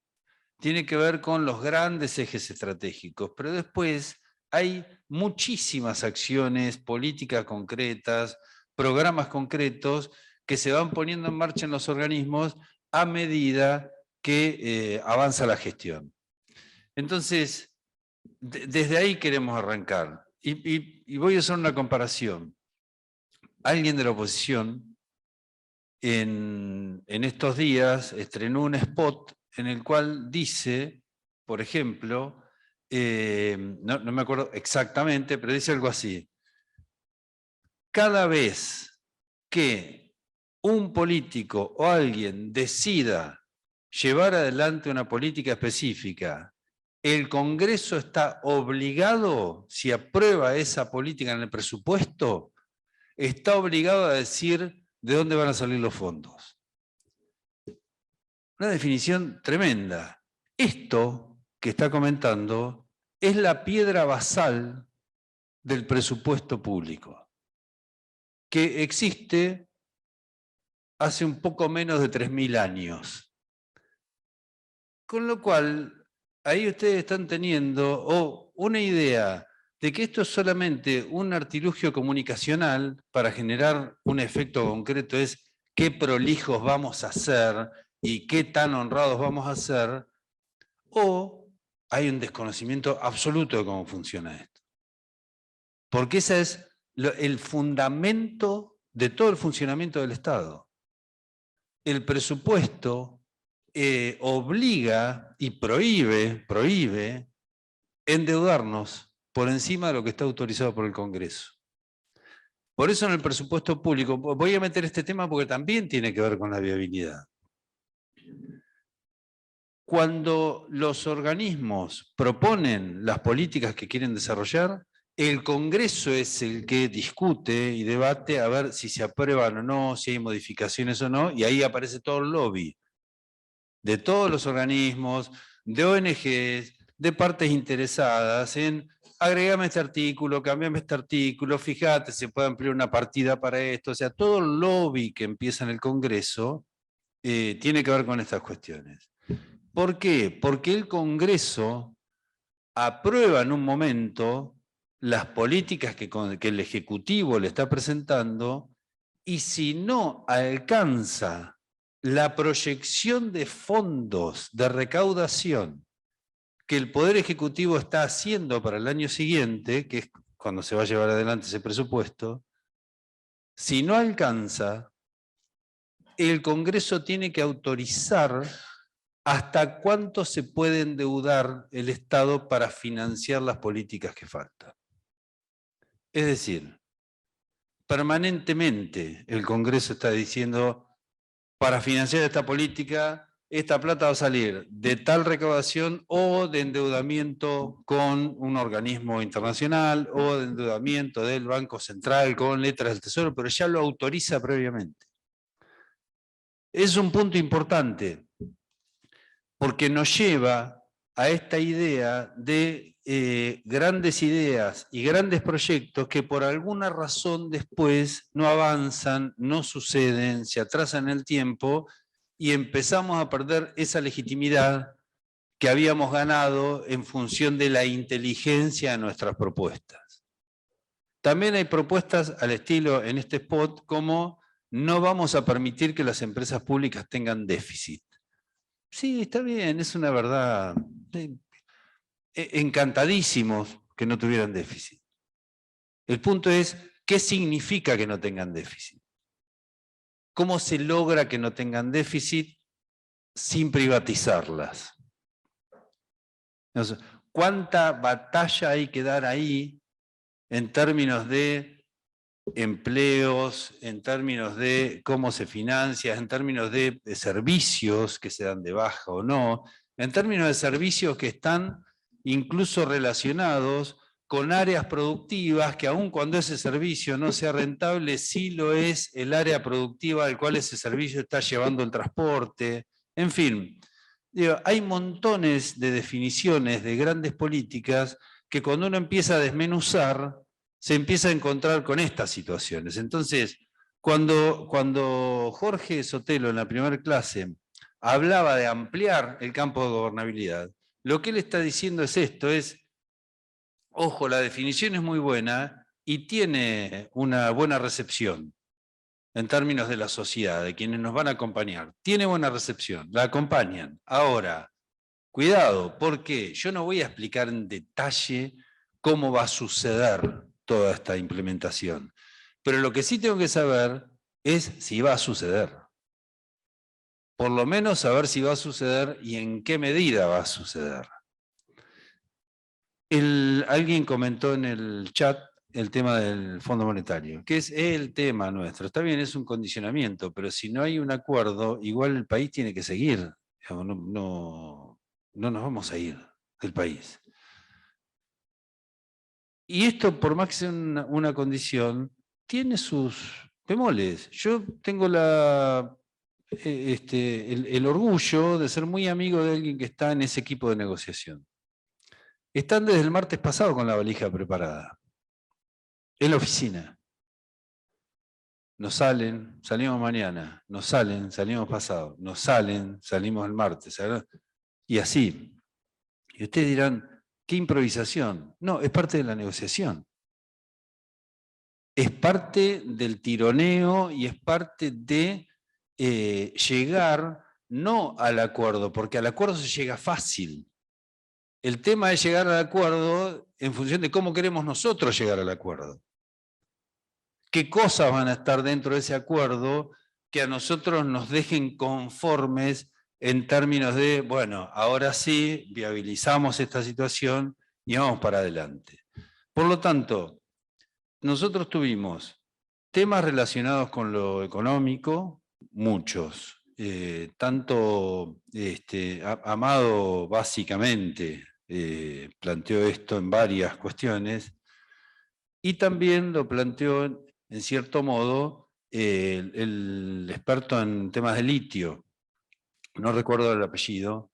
Tiene que ver con los grandes ejes estratégicos, pero después hay muchísimas acciones, políticas concretas, programas concretos que se van poniendo en marcha en los organismos a medida que avanza la gestión. Entonces, desde ahí queremos arrancar. Y voy a hacer una comparación. Alguien de la oposición en estos días estrenó un spot en el cual dice, por ejemplo, no me acuerdo exactamente, pero dice algo así: cada vez que un político o alguien decida llevar adelante una política específica, el Congreso está obligado, si aprueba esa política en el presupuesto, está obligado a decir de dónde van a salir los fondos. Una definición tremenda. Esto que está comentando es la piedra basal del presupuesto público, que existe hace un poco menos de 3000 años. Con lo cual, ahí ustedes están teniendo una idea de que esto es solamente un artilugio comunicacional para generar un efecto concreto, es qué prolijos vamos a ser y qué tan honrados vamos a ser, o hay un desconocimiento absoluto de cómo funciona esto. porque ese es el fundamento de todo el funcionamiento del Estado. El presupuesto obliga y prohíbe endeudarnos por encima de lo que está autorizado por el Congreso. Por eso en el presupuesto público, voy a meter este tema porque también tiene que ver con la viabilidad. Cuando los organismos proponen las políticas que quieren desarrollar, el Congreso es el que discute y debate a ver si se aprueban o no, si hay modificaciones o no, y ahí aparece todo el lobby de todos los organismos, de ONGs, de partes interesadas en agregame este artículo, cambiame este artículo, fíjate, se puede ampliar una partida para esto. O sea, todo el lobby que empieza en el Congreso tiene que ver con estas cuestiones. ¿Por qué? Porque el Congreso aprueba en un momento las políticas que el Ejecutivo le está presentando, y si no alcanza la proyección de fondos de recaudación que el Poder Ejecutivo está haciendo para el año siguiente, que es cuando se va a llevar adelante ese presupuesto, si no alcanza, el Congreso tiene que autorizar hasta cuánto se puede endeudar el Estado para financiar las políticas que faltan. Es decir, permanentemente el Congreso está diciendo, para financiar esta política, esta plata va a salir de tal recaudación o de endeudamiento con un organismo internacional o de endeudamiento del Banco Central con letras del Tesoro, pero ya lo autoriza previamente. Es un punto importante porque nos lleva a esta idea de grandes ideas y grandes proyectos que por alguna razón después no avanzan, no suceden, se atrasan en el tiempo y empezamos a perder esa legitimidad que habíamos ganado en función de la inteligencia de nuestras propuestas. También hay propuestas al estilo en este spot como no vamos a permitir que las empresas públicas tengan déficit. Sí, está bien, es una verdad. Encantadísimos que no tuvieran déficit. El punto es, ¿qué significa que no tengan déficit? ¿Cómo se logra que no tengan déficit sin privatizarlas? Entonces, ¿cuánta batalla hay que dar ahí en términos de empleos, en términos de cómo se financia, en términos de servicios que se dan de baja o no, en términos de servicios que están incluso relacionados con áreas productivas que aun cuando ese servicio no sea rentable, sí lo es el área productiva al cual ese servicio está llevando el transporte. En fin, digo, hay montones de definiciones de grandes políticas que cuando uno empieza a desmenuzar, se empieza a encontrar con estas situaciones. Entonces, cuando Jorge Sotelo en la primera clase hablaba de ampliar el campo de gobernabilidad, lo que él está diciendo es esto, es, ojo, la definición es muy buena y tiene una buena recepción en términos de la sociedad, de quienes nos van a acompañar. Tiene buena recepción, la acompañan. Ahora, cuidado, porque yo no voy a explicar en detalle cómo va a suceder toda esta implementación. Pero lo que sí tengo que saber es si va a suceder. Por lo menos saber si va a suceder y en qué medida va a suceder. Alguien comentó en el chat el tema del Fondo Monetario, que es el tema nuestro. Está bien, es un condicionamiento, pero si no hay un acuerdo, igual el país tiene que seguir. No nos vamos a ir del país. Y esto, por más que sea una condición, tiene sus bemoles. Yo tengo el orgullo de ser muy amigo de alguien que está en ese equipo de negociación. Están desde el martes pasado con la valija preparada, en la oficina. Nos salen, salimos mañana, nos salen, salimos pasado, nos salen, salimos el martes, ¿verdad? Y así. Y ustedes dirán, ¿qué improvisación? No, es parte de la negociación. Es parte del tironeo y es parte de llegar no al acuerdo, porque al acuerdo se llega fácil. El tema es llegar al acuerdo en función de cómo queremos nosotros llegar al acuerdo. ¿Qué cosas van a estar dentro de ese acuerdo que a nosotros nos dejen conformes en términos de, bueno, ahora sí, viabilizamos esta situación y vamos para adelante? Por lo tanto, nosotros tuvimos temas relacionados con lo económico, muchos. Tanto Amado básicamente planteó esto en varias cuestiones, y también lo planteó en cierto modo el experto en temas de litio, no recuerdo el apellido,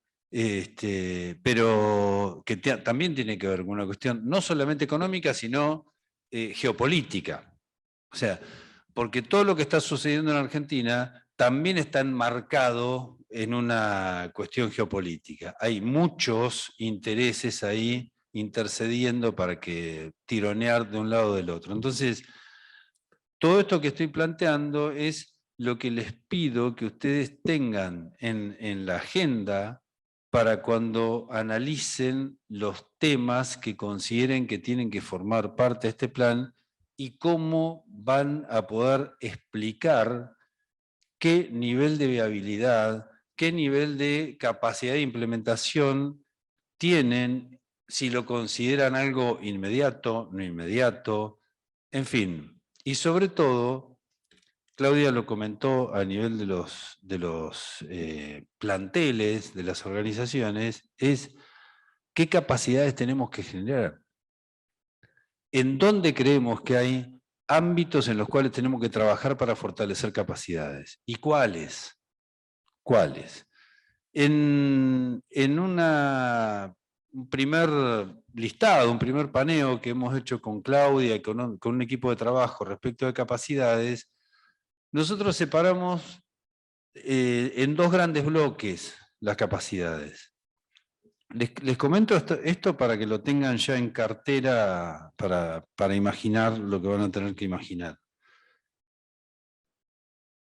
pero que también tiene que ver con una cuestión no solamente económica, sino geopolítica. O sea, porque todo lo que está sucediendo en Argentina también está enmarcado en una cuestión geopolítica. Hay muchos intereses ahí intercediendo para que tironear de un lado o del otro. Entonces, todo esto que estoy planteando es lo que les pido que ustedes tengan en la agenda para cuando analicen los temas que consideren que tienen que formar parte de este plan y cómo van a poder explicar qué nivel de viabilidad, qué nivel de capacidad de implementación tienen, si lo consideran algo inmediato, no inmediato, en fin. Y sobre todo, Claudia lo comentó a nivel de los planteles, de las organizaciones, es qué capacidades tenemos que generar. ¿En dónde creemos que hay ámbitos en los cuales tenemos que trabajar para fortalecer capacidades? ¿Y cuáles? ¿Cuáles? En un primer listado, un primer paneo que hemos hecho con Claudia y con un equipo de trabajo respecto de capacidades, nosotros separamos en dos grandes bloques las capacidades. Les comento esto para que lo tengan ya en cartera para imaginar lo que van a tener que imaginar.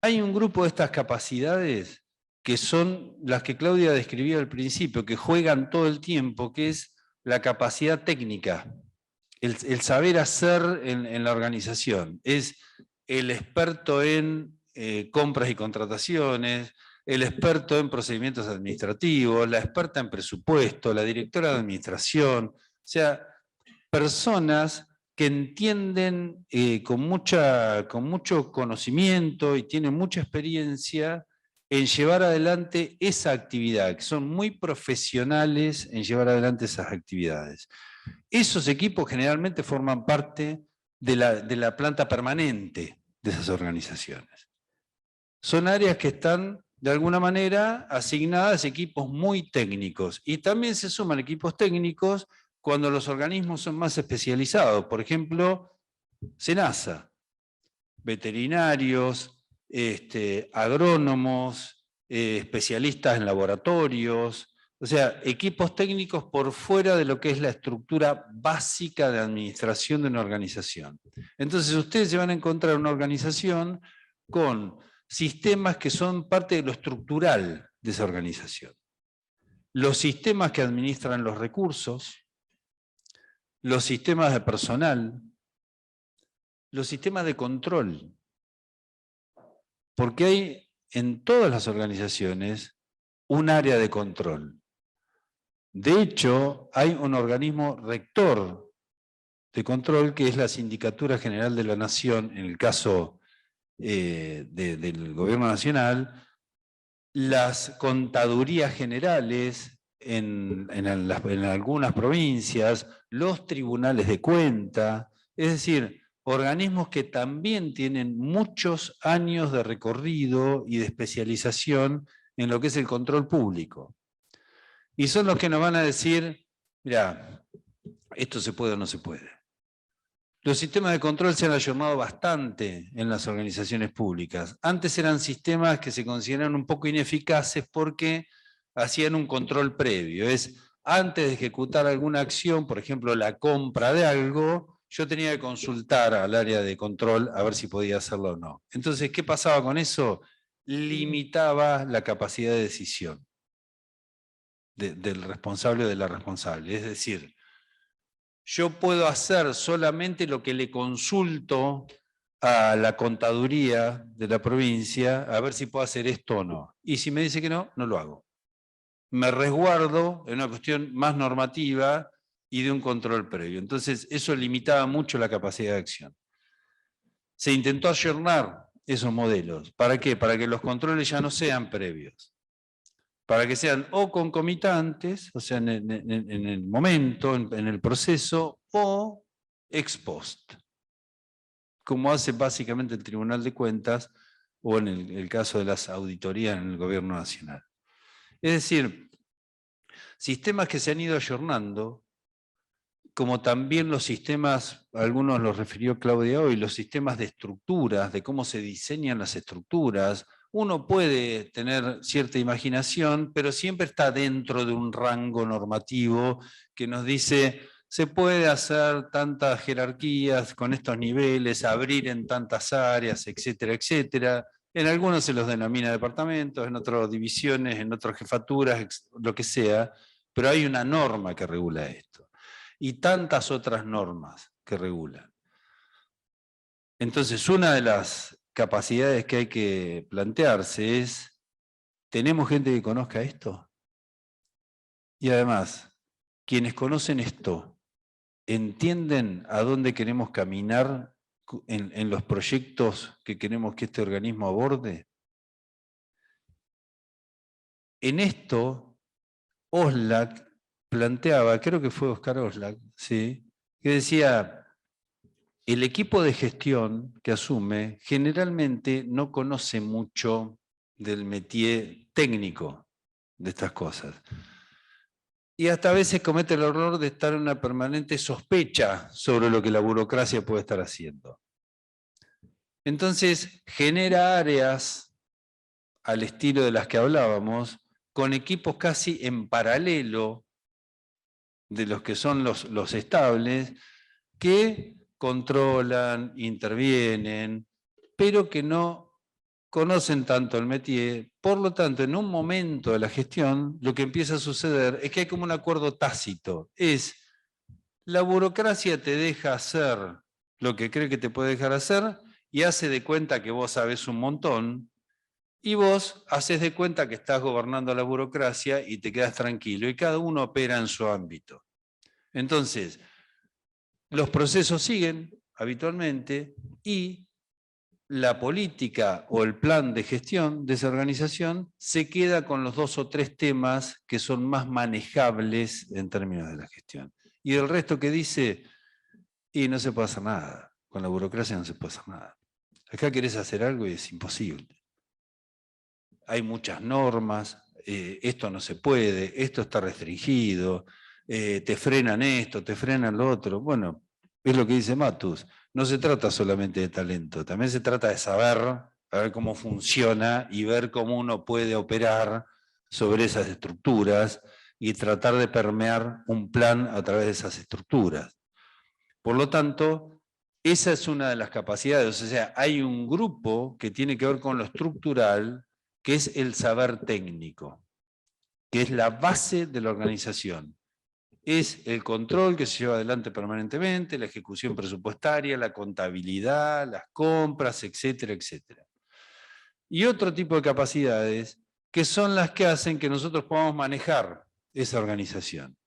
Hay un grupo de estas capacidades que son las que Claudia describía al principio, que juegan todo el tiempo, que es la capacidad técnica, el saber hacer en la organización. Es el experto en compras y contrataciones, el experto en procedimientos administrativos, la experta en presupuesto, la directora de administración, o sea, personas que entienden con mucho conocimiento y tienen mucha experiencia en llevar adelante esa actividad, que son muy profesionales en llevar adelante esas actividades. Esos equipos generalmente forman parte de la planta permanente de esas organizaciones. Son áreas que están, de alguna manera, asignadas a equipos muy técnicos. Y también se suman equipos técnicos cuando los organismos son más especializados. Por ejemplo, SENASA, veterinarios, agrónomos, especialistas en laboratorios, o sea, equipos técnicos por fuera de lo que es la estructura básica de administración de una organización. Entonces ustedes se van a encontrar una organización con sistemas que son parte de lo estructural de esa organización. Los sistemas que administran los recursos, los sistemas de personal, los sistemas de control. Porque hay en todas las organizaciones un área de control. De hecho, hay un organismo rector de control que es la Sindicatura General de la Nación, en el caso del Gobierno Nacional, las contadurías generales en algunas provincias, los tribunales de cuenta, es decir, organismos que también tienen muchos años de recorrido y de especialización en lo que es el control público. Y son los que nos van a decir, mira, esto se puede o no se puede. Los sistemas de control se han ayornado bastante en las organizaciones públicas. Antes eran sistemas que se consideraban un poco ineficaces porque hacían un control previo. Es antes de ejecutar alguna acción, por ejemplo, la compra de algo, yo tenía que consultar al área de control a ver si podía hacerlo o no. Entonces, ¿qué pasaba con eso? Limitaba la capacidad de decisión. del responsable o de la responsable. Es decir, yo puedo hacer solamente lo que le consulto a la contaduría de la provincia a ver si puedo hacer esto o no. Y si me dice que no, no lo hago. Me resguardo en una cuestión más normativa y de un control previo. Entonces, eso limitaba mucho la capacidad de acción. Se intentó ayornar esos modelos. ¿Para qué? Para que los controles ya no sean previos. Para que sean o concomitantes, o sea, en el momento, en el proceso, o ex post, como hace básicamente el Tribunal de Cuentas o en el caso de las auditorías en el Gobierno Nacional. Es decir, sistemas que se han ido ayornando, como también los sistemas, algunos los refirió Claudia hoy, los sistemas de estructuras, de cómo se diseñan las estructuras. Uno puede tener cierta imaginación, pero siempre está dentro de un rango normativo que nos dice, se puede hacer tantas jerarquías con estos niveles, abrir en tantas áreas, etcétera, etcétera. En algunos se los denomina departamentos, en otras divisiones, en otras jefaturas, lo que sea, pero hay una norma que regula esto. Y tantas otras normas que regulan. Entonces, una de las capacidades que hay que plantearse es, ¿tenemos gente que conozca esto? Y además, quienes conocen esto, ¿entienden a dónde queremos caminar en los proyectos que queremos que este organismo aborde? En esto, Oslak planteaba, creo que fue Oscar Oslak, ¿sí?, que decía, el equipo de gestión que asume generalmente no conoce mucho del métier técnico de estas cosas. Y hasta a veces comete el error de estar en una permanente sospecha sobre lo que la burocracia puede estar haciendo. Entonces genera áreas al estilo de las que hablábamos, con equipos casi en paralelo de los que son los estables, que controlan, intervienen, pero que no conocen tanto el métier. Por lo tanto, en un momento de la gestión, lo que empieza a suceder es que hay como un acuerdo tácito. Es, la burocracia te deja hacer lo que cree que te puede dejar hacer y hace de cuenta que vos sabés un montón, y vos haces de cuenta que estás gobernando la burocracia y te quedas tranquilo, y cada uno opera en su ámbito. Entonces, los procesos siguen habitualmente y la política o el plan de gestión de esa organización se queda con los 2 o 3 temas que son más manejables en términos de la gestión. Y el resto que dice, y no se puede hacer nada, con la burocracia no se puede hacer nada. Acá querés hacer algo y es imposible. Hay muchas normas, esto no se puede, esto está restringido, te frenan esto, te frenan lo otro. Bueno, es lo que dice Matus, no se trata solamente de talento, también se trata de saber cómo funciona y ver cómo uno puede operar sobre esas estructuras y tratar de permear un plan a través de esas estructuras. Por lo tanto, esa es una de las capacidades, o sea, hay un grupo que tiene que ver con lo estructural, que es el saber técnico, que es la base de la organización. Es el control que se lleva adelante permanentemente, la ejecución presupuestaria, la contabilidad, las compras, etcétera, etcétera. Y otro tipo de capacidades que son las que hacen que nosotros podamos manejar esa organización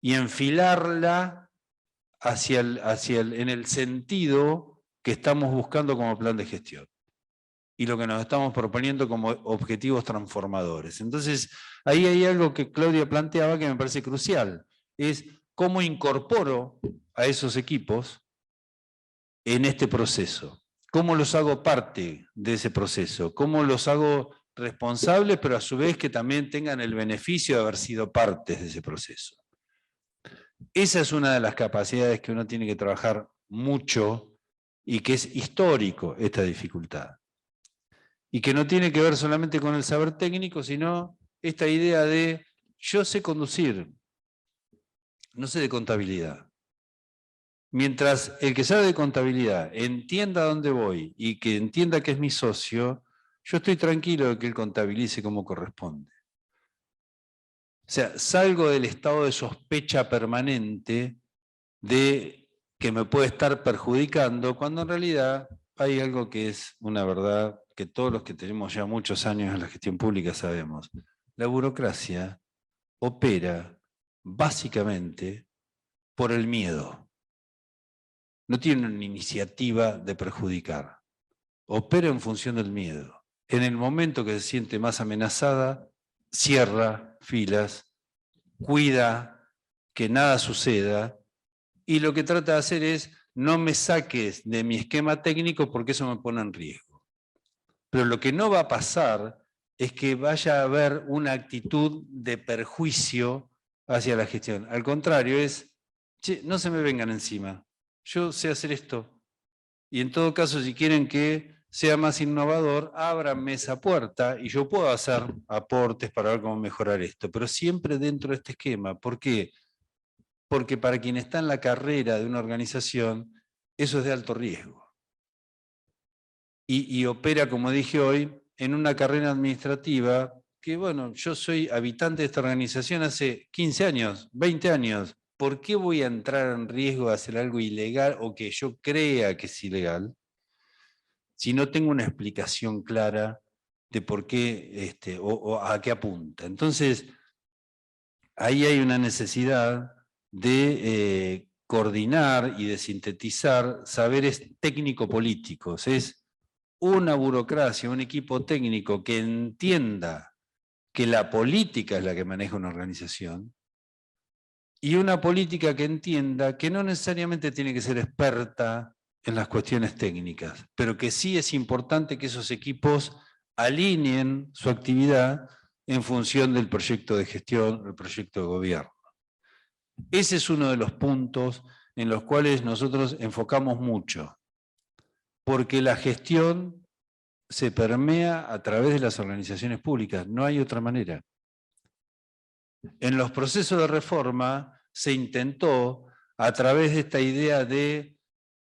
y enfilarla en el sentido que estamos buscando como plan de gestión y lo que nos estamos proponiendo como objetivos transformadores. Entonces, ahí hay algo que Claudia planteaba que me parece crucial, es cómo incorporo a esos equipos en este proceso, cómo los hago parte de ese proceso, cómo los hago responsables, pero a su vez que también tengan el beneficio de haber sido partes de ese proceso. Esa es una de las capacidades que uno tiene que trabajar mucho y que es histórico esta dificultad. Y que no tiene que ver solamente con el saber técnico, sino esta idea de yo sé conducir, no sé de contabilidad. Mientras el que sabe de contabilidad entienda a dónde voy y que entienda que es mi socio, yo estoy tranquilo de que él contabilice como corresponde. O sea, salgo del estado de sospecha permanente de que me puede estar perjudicando, cuando en realidad hay algo que es una verdad que todos los que tenemos ya muchos años en la gestión pública sabemos. La burocracia opera básicamente por el miedo. No tiene una iniciativa de perjudicar. Opera en función del miedo. En el momento que se siente más amenazada, cierra filas, cuida que nada suceda, y lo que trata de hacer es: no me saques de mi esquema técnico porque eso me pone en riesgo. Pero lo que no va a pasar es que vaya a haber una actitud de perjuicio hacia la gestión. Al contrario, es: che, no se me vengan encima, yo sé hacer esto. Y en todo caso, si quieren que sea más innovador, ábranme esa puerta y yo puedo hacer aportes para ver cómo mejorar esto, pero siempre dentro de este esquema. ¿Por qué? Porque para quien está en la carrera de una organización, eso es de alto riesgo. Y opera, como dije hoy, en una carrera administrativa que, bueno, yo soy habitante de esta organización hace 15 años, 20 años. ¿Por qué voy a entrar en riesgo de hacer algo ilegal o que yo crea que es ilegal si no tengo una explicación clara de por qué o a qué apunta? Entonces, ahí hay una necesidad de coordinar y de sintetizar saberes técnico-políticos. Es una burocracia, un equipo técnico que entienda que la política es la que maneja una organización, y una política que entienda que no necesariamente tiene que ser experta en las cuestiones técnicas, pero que sí es importante que esos equipos alineen su actividad en función del proyecto de gestión, del proyecto de gobierno. Ese es uno de los puntos en los cuales nosotros enfocamos mucho, porque la gestión se permea a través de las organizaciones públicas, no hay otra manera. En los procesos de reforma se intentó, a través de esta idea de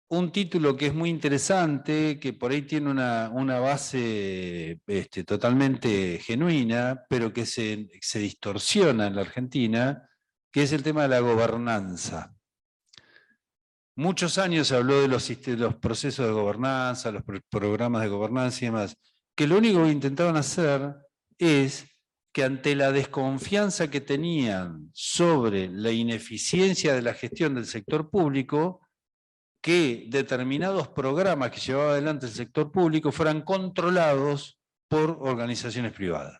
un título que es muy interesante, que por ahí tiene una base totalmente genuina, pero que se distorsiona en la Argentina, que es el tema de la gobernanza. Muchos años se habló de los procesos de gobernanza, los programas de gobernanza y demás, que lo único que intentaban hacer es que ante la desconfianza que tenían sobre la ineficiencia de la gestión del sector público, que determinados programas que llevaba adelante el sector público fueran controlados por organizaciones privadas.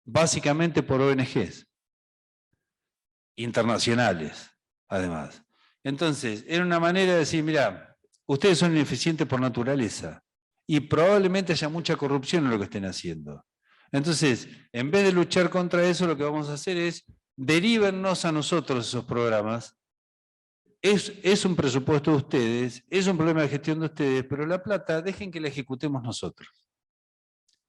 Básicamente por ONGs, internacionales, además. Entonces, era una manera de decir: mirá, ustedes son ineficientes por naturaleza y probablemente haya mucha corrupción en lo que estén haciendo. Entonces, en vez de luchar contra eso, lo que vamos a hacer es: deríbennos a nosotros esos programas. Es un presupuesto de ustedes, es un problema de gestión de ustedes, pero la plata dejen que la ejecutemos nosotros.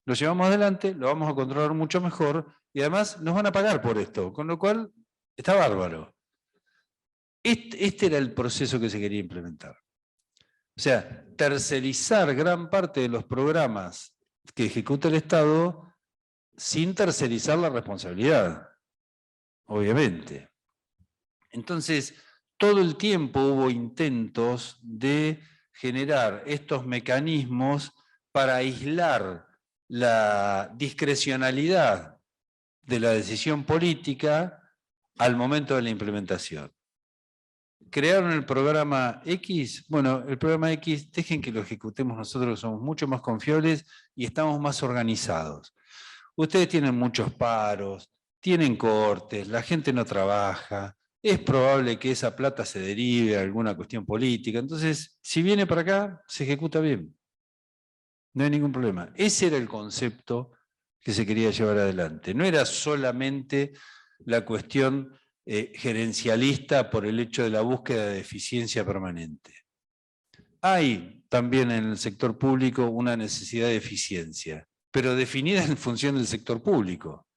Lo llevamos adelante, lo vamos a controlar mucho mejor y además nos van a pagar por esto, con lo cual está bárbaro. Este era el proceso que se quería implementar. O sea, tercerizar gran parte de los programas que ejecuta el Estado sin tercerizar la responsabilidad, obviamente. Entonces, todo el tiempo hubo intentos de generar estos mecanismos para aislar la discrecionalidad de la decisión política al momento de la implementación. ¿Crearon el programa X? Bueno, el programa X, dejen que lo ejecutemos nosotros, somos mucho más confiables y estamos más organizados. Ustedes tienen muchos paros, tienen cortes, la gente no trabaja, es probable que esa plata se derive a alguna cuestión política, entonces, si viene para acá, se ejecuta bien. No hay ningún problema. Ese era el concepto que se quería llevar adelante. No era solamente la cuestión gerencialista por el hecho de la búsqueda de eficiencia permanente. Hay también en el sector público una necesidad de eficiencia, pero definida en función del sector público,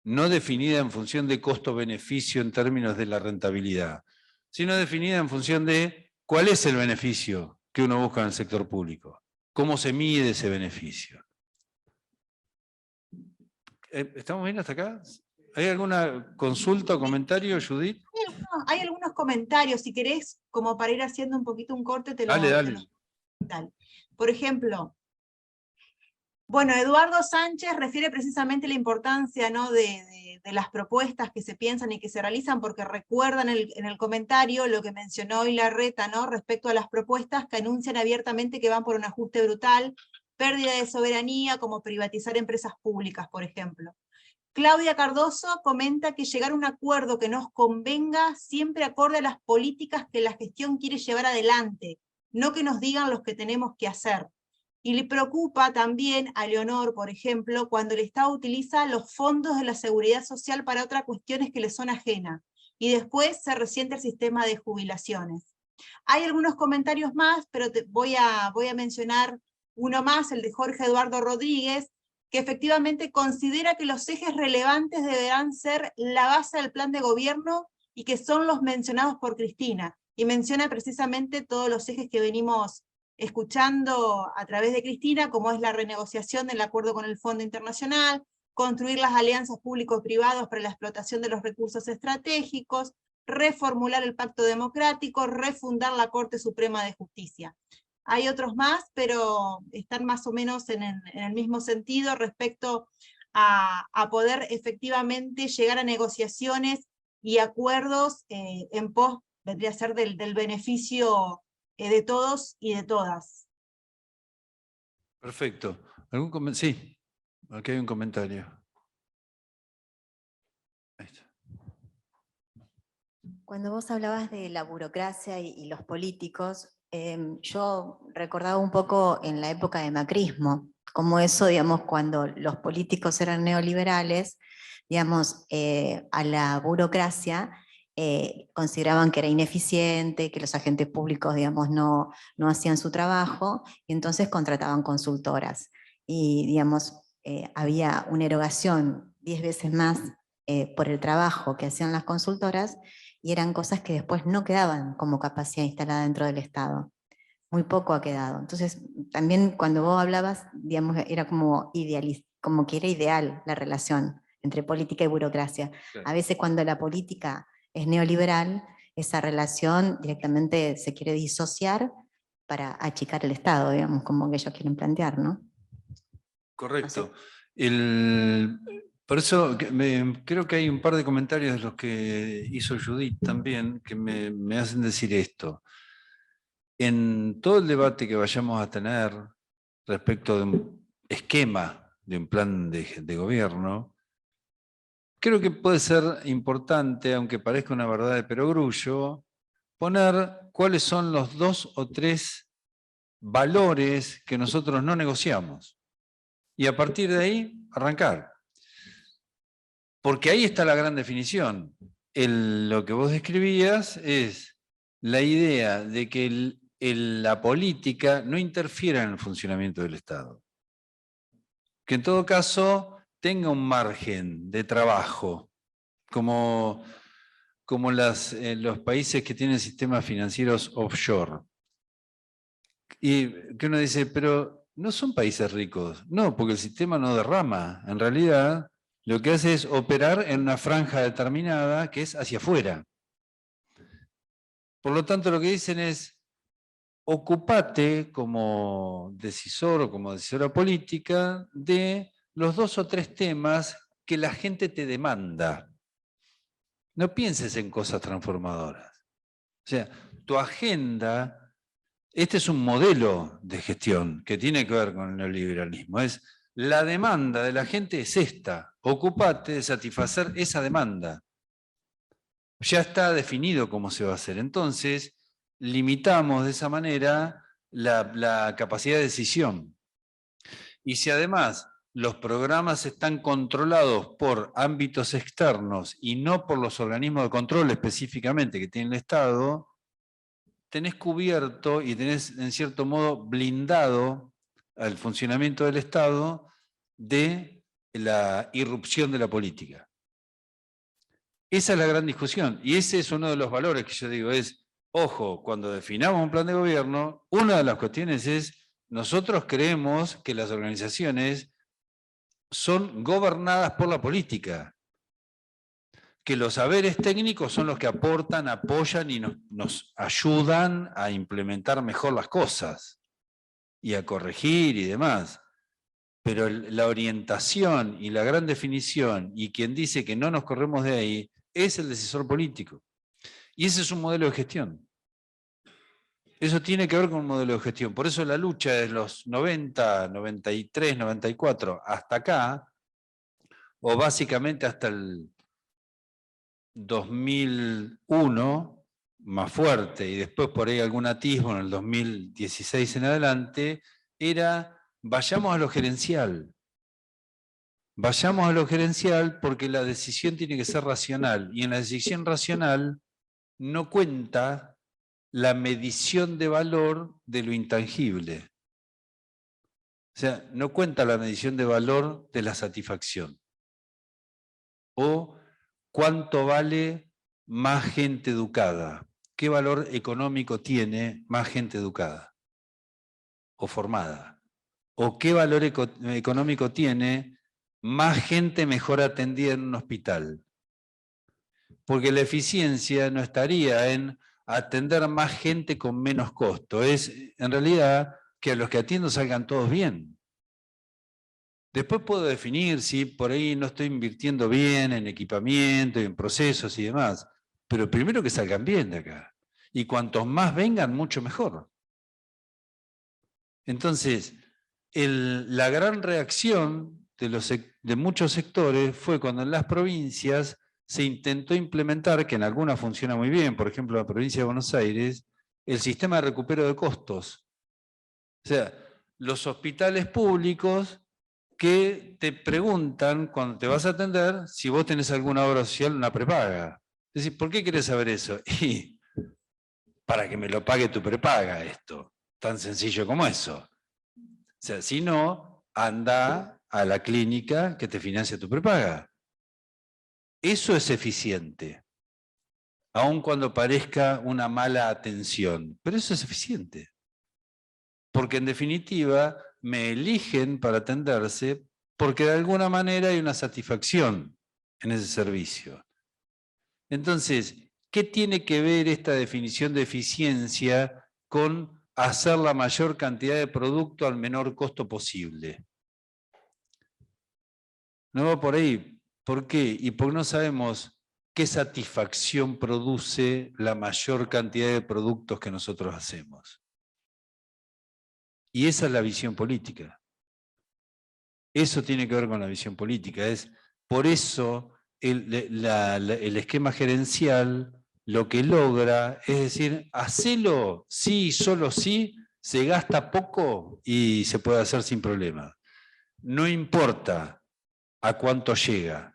no definida en función de costo-beneficio en términos de la rentabilidad, sino definida en función de cuál es el beneficio que uno busca en el sector público, cómo se mide ese beneficio. ¿Estamos bien hasta acá? ¿Hay alguna consulta o comentario, Judith? Hay algunos comentarios, si querés, como para ir haciendo un poquito un corte, Dale, dale. Dale. Por ejemplo, bueno, Eduardo Sánchez refiere precisamente la importancia, ¿no?, de las propuestas que se piensan y que se realizan, porque recuerdan en el comentario lo que mencionó hoy Larreta, ¿no?, respecto a las propuestas que anuncian abiertamente que van por un ajuste brutal, pérdida de soberanía, como privatizar empresas públicas, por ejemplo. Claudia Cardoso comenta que llegar a un acuerdo que nos convenga siempre acorde a las políticas que la gestión quiere llevar adelante, no que nos digan los que tenemos que hacer. Y le preocupa también a Leonor, por ejemplo, cuando el Estado utiliza los fondos de la seguridad social para otras cuestiones que le son ajenas, y después se resiente el sistema de jubilaciones. Hay algunos comentarios más, pero voy a mencionar uno más, el de Jorge Eduardo Rodríguez, que efectivamente considera que los ejes relevantes deberán ser la base del plan de gobierno y que son los mencionados por Cristina, y menciona precisamente todos los ejes que venimos escuchando a través de Cristina, como es la renegociación del acuerdo con el Fondo Internacional, construir las alianzas público-privados para la explotación de los recursos estratégicos, reformular el Pacto Democrático, refundar la Corte Suprema de Justicia. Hay otros más, pero están más o menos en el mismo sentido respecto a poder efectivamente llegar a negociaciones y acuerdos en pos, vendría a ser del beneficio de todos y de todas. Perfecto. ¿Algún comentario? Sí, aquí hay un comentario. Ahí está. Cuando vos hablabas de la burocracia y los políticos, yo recordaba un poco en la época de macrismo, como eso, digamos, cuando los políticos eran neoliberales, digamos, a la burocracia consideraban que era ineficiente, que los agentes públicos, digamos, no hacían su trabajo, y entonces contrataban consultoras. Y, digamos, había una erogación 10 veces más por el trabajo que hacían las consultoras, y eran cosas que después no quedaban como capacidad instalada dentro del Estado. Muy poco ha quedado. Entonces, también cuando vos hablabas, digamos, era como como que era ideal la relación entre política y burocracia. Claro. A veces cuando la política es neoliberal, esa relación directamente se quiere disociar para achicar el Estado, digamos, como que ellos quieren plantear, ¿no? Correcto. Por eso creo que hay un par de comentarios de los que hizo Judith también que me hacen decir esto. En todo el debate que vayamos a tener respecto de un esquema, de un plan de gobierno, creo que puede ser importante, aunque parezca una verdad de perogrullo, poner cuáles son los 2 o 3 valores que nosotros no negociamos. Y a partir de ahí, arrancar. Porque ahí está la gran definición. Lo que vos describías es la idea de que la política no interfiera en el funcionamiento del Estado. Que en todo caso tenga un margen de trabajo, como los países que tienen sistemas financieros offshore. Y que uno dice, pero no son países ricos. No, porque el sistema no derrama. En realidad, lo que hace es operar en una franja determinada que es hacia afuera. Por lo tanto, lo que dicen es, ocupate como decisor o como decisora política de los 2 o 3 temas que la gente te demanda. No pienses en cosas transformadoras. O sea, tu agenda, este es un modelo de gestión que tiene que ver con el neoliberalismo. Es la demanda de la gente es esta. Ocupate de satisfacer esa demanda. Ya está definido cómo se va a hacer. Entonces, limitamos de esa manera la capacidad de decisión. Y si además los programas están controlados por ámbitos externos y no por los organismos de control específicamente que tiene el Estado, tenés cubierto y tenés en cierto modo blindado al funcionamiento del Estado de la irrupción de la política. Esa es la gran discusión y ese es uno de los valores que yo digo, es, ojo, cuando definamos un plan de gobierno, una de las cuestiones es, nosotros creemos que las organizaciones son gobernadas por la política. que los saberes técnicos son los que aportan, apoyan y nos ayudan a implementar mejor las cosas y a corregir y demás. Pero la orientación y la gran definición, y quien dice que no nos corremos de ahí, es el decisor político. Y ese es un modelo de gestión. Eso tiene que ver con un modelo de gestión. Por eso la lucha de los 90, 93, 94, hasta acá, o básicamente hasta el 2001, más fuerte, y después por ahí algún atisbo en el 2016 en adelante, era vayamos a lo gerencial. Vayamos a lo gerencial porque la decisión tiene que ser racional, y en la decisión racional no cuenta la medición de valor de lo intangible. O sea, no cuenta la medición de valor de la satisfacción. O cuánto vale más gente educada. ¿Qué valor económico tiene más gente educada o formada? ¿O qué valor económico tiene más gente mejor atendida en un hospital? Porque la eficiencia no estaría en atender más gente con menos costo. Es, en realidad, que a los que atiendo salgan todos bien. Después puedo definir si por ahí no estoy invirtiendo bien en equipamiento y en procesos y demás, pero primero que salgan bien de acá. Y cuantos más vengan, mucho mejor. Entonces, la gran reacción de muchos sectores fue cuando en las provincias se intentó implementar, que en algunas funciona muy bien, por ejemplo, en la provincia de Buenos Aires, el sistema de recupero de costos. O sea, los hospitales públicos que te preguntan cuando te vas a atender si vos tenés alguna obra social, una prepaga. Es decir, ¿por qué querés saber eso? Y para que me lo pague tu prepaga esto. Tan sencillo como eso. O sea, si no, anda a la clínica que te financia tu prepaga. Eso es eficiente. Aun cuando parezca una mala atención. Pero eso es eficiente. Porque en definitiva me eligen para atenderse porque de alguna manera hay una satisfacción en ese servicio. Entonces, ¿qué tiene que ver esta definición de eficiencia con hacer la mayor cantidad de producto al menor costo posible? No va por ahí. ¿Por qué? Y porque no sabemos qué satisfacción produce la mayor cantidad de productos que nosotros hacemos. Y esa es la visión política. Eso tiene que ver con la visión política. Por eso el esquema gerencial lo que logra es decir, hacelo sí, solo sí, se gasta poco y se puede hacer sin problema. No importa a cuánto llega,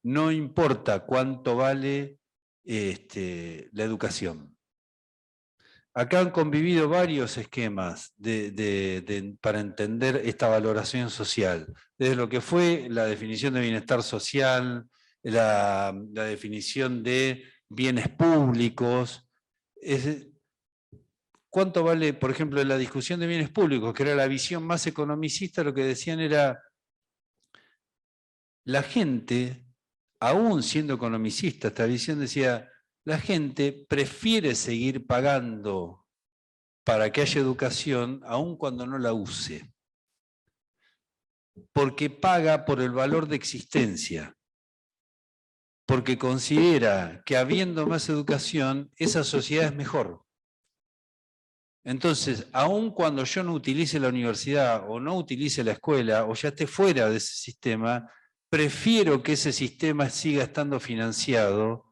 no importa cuánto vale la educación. Acá han convivido varios esquemas para entender esta valoración social. Desde lo que fue la definición de bienestar social, la definición de bienes públicos. ¿Cuánto vale, por ejemplo, la discusión de bienes públicos, que era la visión más economicista? Lo que decían era, la gente, aún siendo economicista, esta visión decía, la gente prefiere seguir pagando para que haya educación, aun cuando no la use. Porque paga por el valor de existencia. Porque considera que habiendo más educación, esa sociedad es mejor. Entonces, aun cuando yo no utilice la universidad o no utilice la escuela o ya esté fuera de ese sistema, prefiero que ese sistema siga estando financiado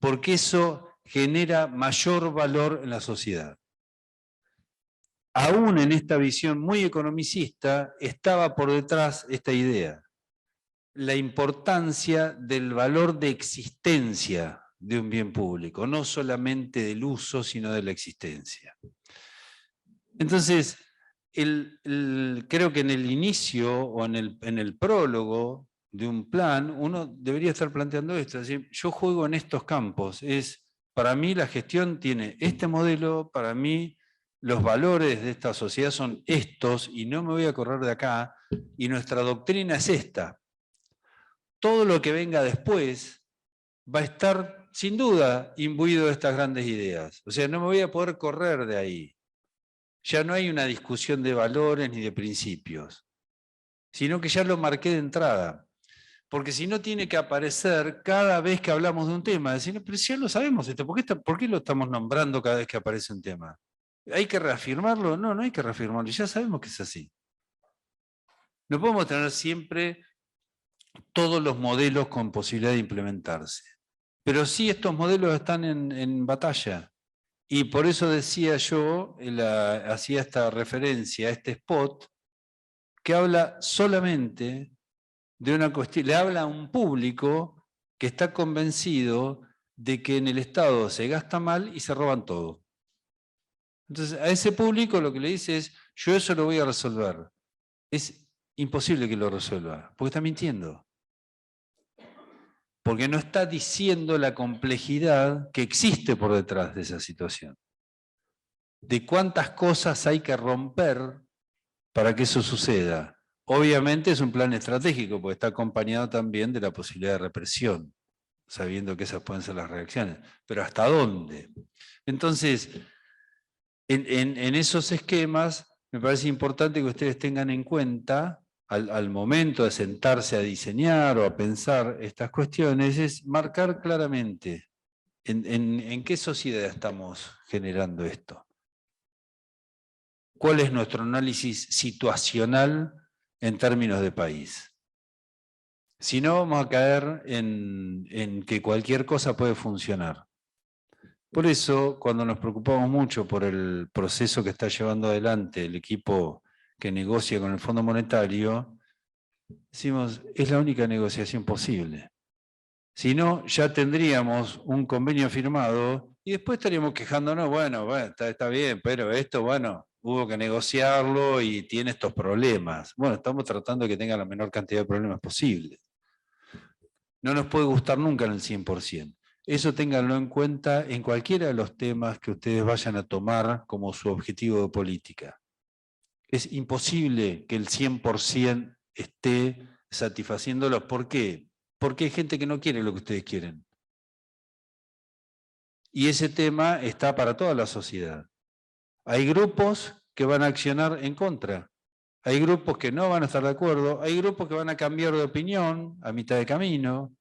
porque eso genera mayor valor en la sociedad. Aún en esta visión muy economicista estaba por detrás esta idea, la importancia del valor de existencia de un bien público, no solamente del uso, sino de la existencia. Entonces, creo que en el inicio o en el prólogo de un plan, uno debería estar planteando esto, es decir, yo juego en estos campos, para mí la gestión tiene este modelo, para mí los valores de esta sociedad son estos y no me voy a correr de acá y nuestra doctrina es esta. Todo lo que venga después va a estar sin duda imbuido de estas grandes ideas. O sea, no me voy a poder correr de ahí. Ya no hay una discusión de valores ni de principios, sino que ya lo marqué de entrada. Porque si no tiene que aparecer cada vez que hablamos de un tema, decir, pero si ya lo sabemos esto, ¿por qué lo estamos nombrando cada vez que aparece un tema? ¿Hay que reafirmarlo? No, no hay que reafirmarlo, ya sabemos que es así. No podemos tener siempre todos los modelos con posibilidad de implementarse. Pero sí estos modelos están en batalla. Y por eso decía yo, hacía esta referencia a este spot, que habla solamente de una cuestión, le habla a un público que está convencido de que en el Estado se gasta mal y se roban todo. Entonces, a ese público lo que le dice es, yo eso lo voy a resolver. Es imposible que lo resuelva, porque está mintiendo. Porque no está diciendo la complejidad que existe por detrás de esa situación. De cuántas cosas hay que romper para que eso suceda. Obviamente es un plan estratégico, porque está acompañado también de la posibilidad de represión, sabiendo que esas pueden ser las reacciones. Pero ¿hasta dónde? Entonces, en esos esquemas, me parece importante que ustedes tengan en cuenta, al momento de sentarse a diseñar o a pensar estas cuestiones, es marcar claramente en qué sociedad estamos generando esto. ¿Cuál es nuestro análisis situacional en términos de país? Si no, vamos a caer en que cualquier cosa puede funcionar. Por eso, cuando nos preocupamos mucho por el proceso que está llevando adelante el equipo que negocia con el Fondo Monetario, decimos, es la única negociación posible. Si no, ya tendríamos un convenio firmado y después estaríamos quejándonos, bueno, está bien, pero esto, bueno, hubo que negociarlo y tiene estos problemas. Bueno, estamos tratando de que tenga la menor cantidad de problemas posible. No nos puede gustar nunca en el 100%. Eso ténganlo en cuenta en cualquiera de los temas que ustedes vayan a tomar como su objetivo de política. Es imposible que el 100% esté satisfaciéndolos. ¿Por qué? Porque hay gente que no quiere lo que ustedes quieren. Y ese tema está para toda la sociedad. Hay grupos que van a accionar en contra. Hay grupos que no van a estar de acuerdo. Hay grupos que van a cambiar de opinión a mitad de camino.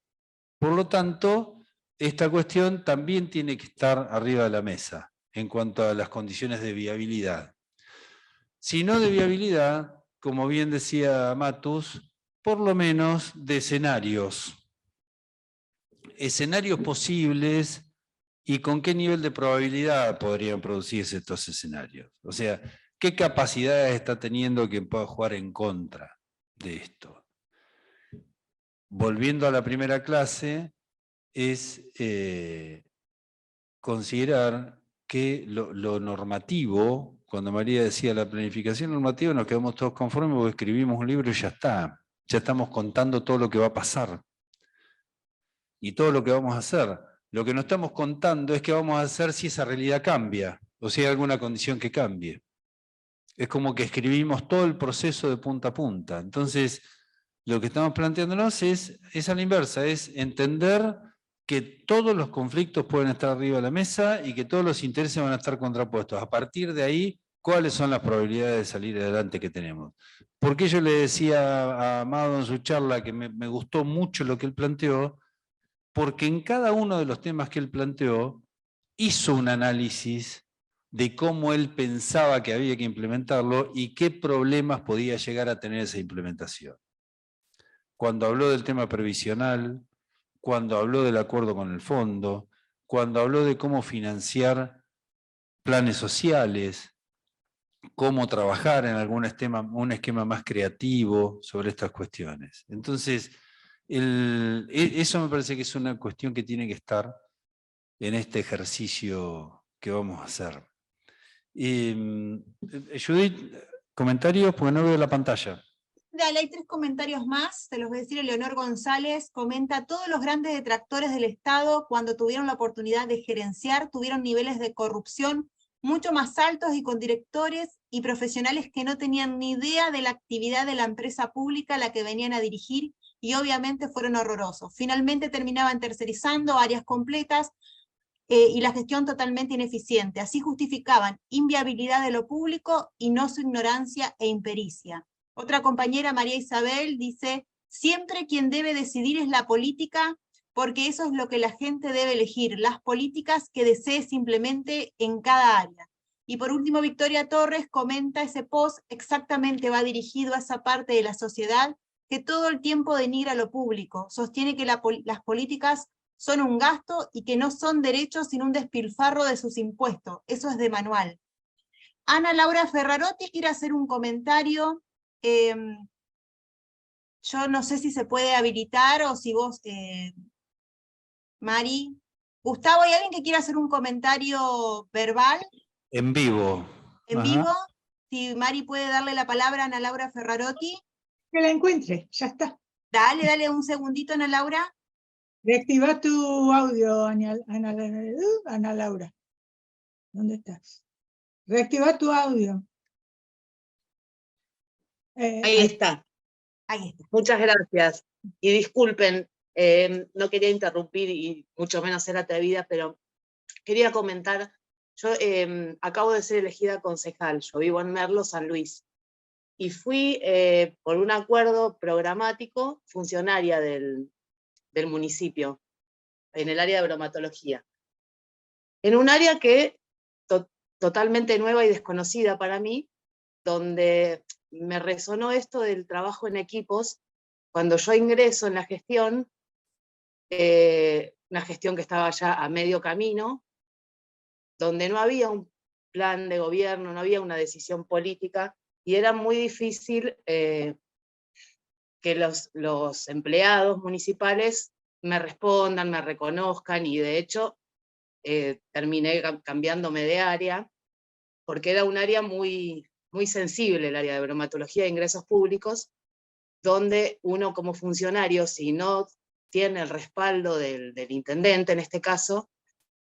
Por lo tanto, esta cuestión también tiene que estar arriba de la mesa en cuanto a las condiciones de viabilidad. Si no de viabilidad, como bien decía Matus, por lo menos de escenarios. Escenarios posibles y con qué nivel de probabilidad podrían producirse estos escenarios. O sea, qué capacidades está teniendo quien pueda jugar en contra de esto. Volviendo a la primera clase, es considerar que lo normativo, cuando María decía la planificación normativa, nos quedamos todos conformes porque escribimos un libro y ya está. Ya estamos contando todo lo que va a pasar y todo lo que vamos a hacer. Lo que no estamos contando es qué vamos a hacer si esa realidad cambia o si hay alguna condición que cambie. Es como que escribimos todo el proceso de punta a punta. Entonces, lo que estamos planteándonos es a la inversa, es entender que todos los conflictos pueden estar arriba de la mesa y que todos los intereses van a estar contrapuestos. A partir de ahí, ¿cuáles son las probabilidades de salir adelante que tenemos? Porque yo le decía a Amado en su charla que me gustó mucho lo que él planteó, porque en cada uno de los temas que él planteó, hizo un análisis de cómo él pensaba que había que implementarlo y qué problemas podía llegar a tener esa implementación. Cuando habló del tema previsional, cuando habló del acuerdo con el fondo, cuando habló de cómo financiar planes sociales, cómo trabajar en un esquema más creativo sobre estas cuestiones. Entonces, eso me parece que es una cuestión que tiene que estar en este ejercicio que vamos a hacer. Judith, comentarios, porque no veo la pantalla. Dale, hay 3 comentarios más, te los voy a decir. Leonor González comenta: todos los grandes detractores del Estado, cuando tuvieron la oportunidad de gerenciar, tuvieron niveles de corrupción mucho más altos y con directores y profesionales que no tenían ni idea de la actividad de la empresa pública a la que venían a dirigir y obviamente fueron horrorosos. Finalmente terminaban tercerizando áreas completas y la gestión totalmente ineficiente. Así justificaban inviabilidad de lo público y no su ignorancia e impericia. Otra compañera, María Isabel, dice, siempre quien debe decidir es la política, porque eso es lo que la gente debe elegir, las políticas que desee simplemente en cada área. Y por último, Victoria Torres comenta ese post, exactamente va dirigido a esa parte de la sociedad que todo el tiempo denigra lo público, sostiene que las políticas son un gasto y que no son derechos sino un despilfarro de sus impuestos. Eso es de manual. Ana Laura Ferrarotti quiere hacer un comentario. Yo no sé si se puede habilitar o si vos, Mari. Gustavo, ¿hay alguien que quiera hacer un comentario verbal? En vivo. ¿En Ajá. vivo? Si Mari puede darle la palabra a Ana Laura Ferrarotti. Que la encuentre, ya está. Dale un segundito, Ana Laura. Reactiva tu audio, Ana Laura. ¿Dónde estás? Reactiva tu audio. Ahí está. Ahí está. Muchas gracias. Y disculpen, no quería interrumpir y mucho menos ser atrevida, pero quería comentar, yo acabo de ser elegida concejal, yo vivo en Merlo, San Luis, y fui por un acuerdo programático funcionaria del municipio, en el área de bromatología. En un área que totalmente nueva y desconocida para mí, donde me resonó esto del trabajo en equipos. Cuando yo ingreso en la gestión, una gestión que estaba ya a medio camino, donde no había un plan de gobierno, no había una decisión política, y era muy difícil que los empleados municipales me respondan, me reconozcan, y de hecho terminé cambiándome de área, porque era un área muy sensible, el área de bromatología de ingresos públicos, donde uno como funcionario, si no tiene el respaldo del intendente, en este caso,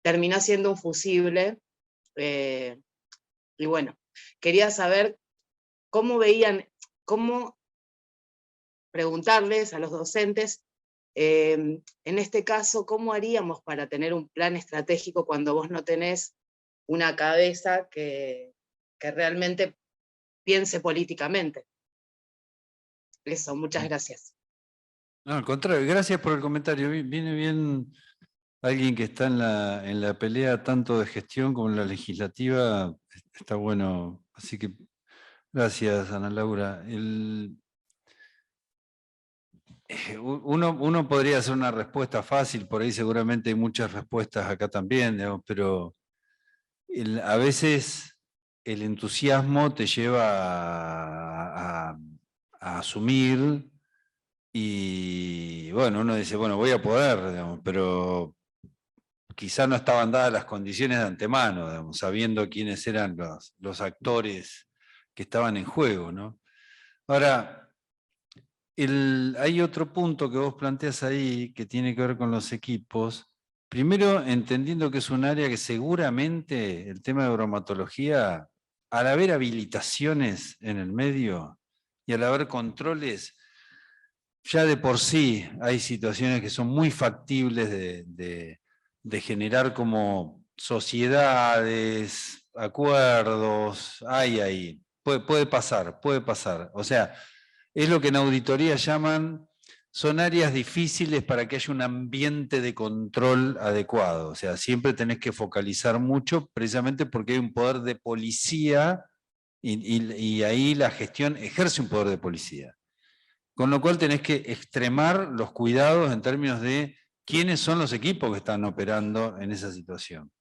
termina siendo un fusible. Y bueno, quería saber cómo veían, cómo preguntarles a los docentes, en este caso, ¿cómo haríamos para tener un plan estratégico cuando vos no tenés una cabeza que realmente piense políticamente? Eso, muchas gracias. No, al contrario, gracias por el comentario. Viene bien alguien que está en la pelea tanto de gestión como en la legislativa, está bueno. Así que gracias, Ana Laura. Uno podría hacer una respuesta fácil, por ahí seguramente hay muchas respuestas acá también, digamos, pero a veces el entusiasmo te lleva a asumir y bueno, uno dice, bueno, voy a poder, digamos, pero quizá no estaban dadas las condiciones de antemano, digamos, sabiendo quiénes eran los actores que estaban en juego, ¿no? Ahora, hay otro punto que vos planteas ahí que tiene que ver con los equipos. Primero, entendiendo que es un área que seguramente el tema de bromatología, al haber habilitaciones en el medio y al haber controles, ya de por sí hay situaciones que son muy factibles de generar como sociedades, acuerdos, hay ahí. Puede pasar, puede pasar. O sea, es lo que en auditoría llaman, son áreas difíciles para que haya un ambiente de control adecuado. O sea, siempre tenés que focalizar mucho precisamente porque hay un poder de policía y ahí la gestión ejerce un poder de policía. Con lo cual tenés que extremar los cuidados en términos de quiénes son los equipos que están operando en esa situación.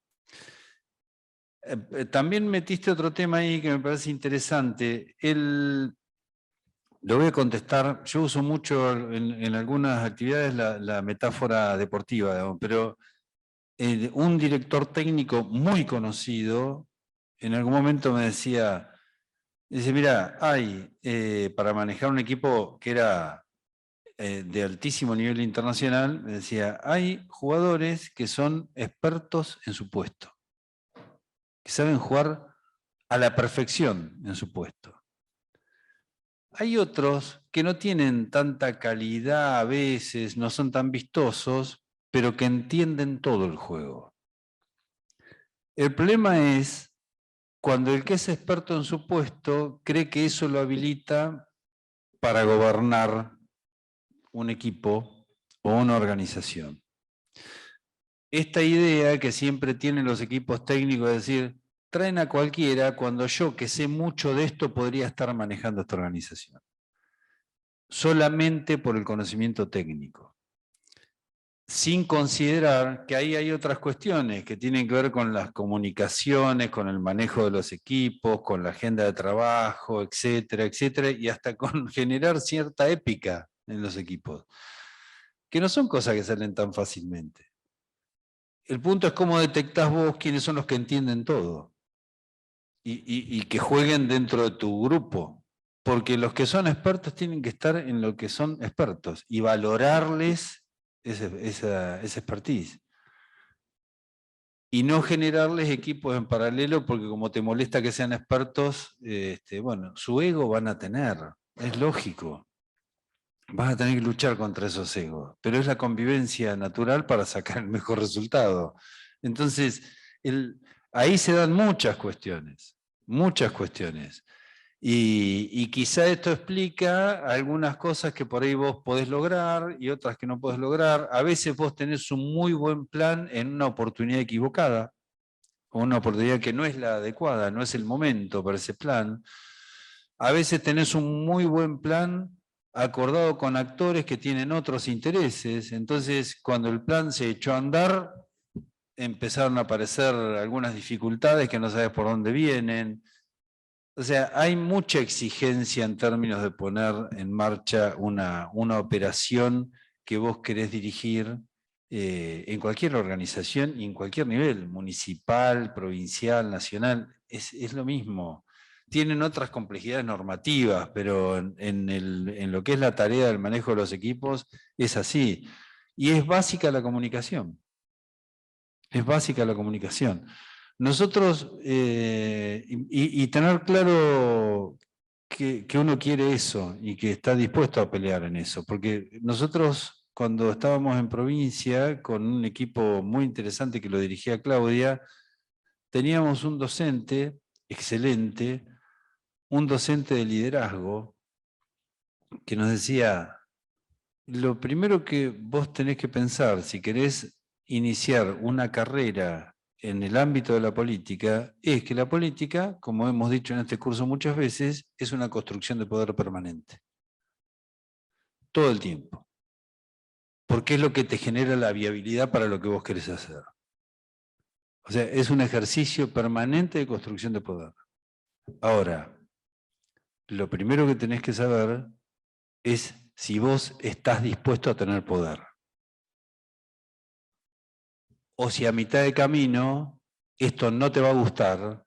También metiste otro tema ahí que me parece interesante. Lo voy a contestar, yo uso mucho en algunas actividades la metáfora deportiva, digamos, pero un director técnico muy conocido en algún momento me decía, dice, mira, hay para manejar un equipo que era de altísimo nivel internacional, me decía, hay jugadores que son expertos en su puesto, que saben jugar a la perfección en su puesto. Hay otros que no tienen tanta calidad a veces, no son tan vistosos, pero que entienden todo el juego. El problema es cuando el que es experto en su puesto cree que eso lo habilita para gobernar un equipo o una organización. Esta idea que siempre tienen los equipos técnicos de decir, traen a cualquiera cuando yo que sé mucho de esto podría estar manejando esta organización. Solamente por el conocimiento técnico. Sin considerar que ahí hay otras cuestiones que tienen que ver con las comunicaciones, con el manejo de los equipos, con la agenda de trabajo, etcétera, etcétera, y hasta con generar cierta épica en los equipos, que no son cosas que salen tan fácilmente. El punto es cómo detectás vos quiénes son los que entienden todo y que jueguen dentro de tu grupo, porque los que son expertos tienen que estar en lo que son expertos y valorarles esa expertise. Y no generarles equipos en paralelo porque como te molesta que sean expertos, bueno, su ego van a tener, es lógico. Vas a tener que luchar contra esos egos, pero es la convivencia natural para sacar el mejor resultado. Entonces, ahí se dan muchas cuestiones, muchas cuestiones. Y quizá esto explica algunas cosas que por ahí vos podés lograr y otras que no podés lograr. A veces vos tenés un muy buen plan en una oportunidad equivocada, o una oportunidad que no es la adecuada, no es el momento para ese plan. A veces tenés un muy buen plan acordado con actores que tienen otros intereses, entonces cuando el plan se echó a andar, empezaron a aparecer algunas dificultades que no sabes por dónde vienen. O sea, hay mucha exigencia en términos de poner en marcha una operación que vos querés dirigir en cualquier organización y en cualquier nivel, municipal, provincial, nacional, es lo mismo. Tienen otras complejidades normativas, pero en lo que es la tarea del manejo de los equipos es así. Y es básica la comunicación. Es básica la comunicación. Nosotros, y tener claro que uno quiere eso y que está dispuesto a pelear en eso, porque nosotros cuando estábamos en provincia con un equipo muy interesante que lo dirigía Claudia, teníamos un docente excelente, un docente de liderazgo que nos decía, lo primero que vos tenés que pensar si querés iniciar una carrera en el ámbito de la política es que la política, como hemos dicho en este curso muchas veces, es una construcción de poder permanente. Todo el tiempo. Porque es lo que te genera la viabilidad para lo que vos querés hacer. O sea, es un ejercicio permanente de construcción de poder. Ahora, lo primero que tenés que saber es si vos estás dispuesto a tener poder. O si a mitad de camino esto no te va a gustar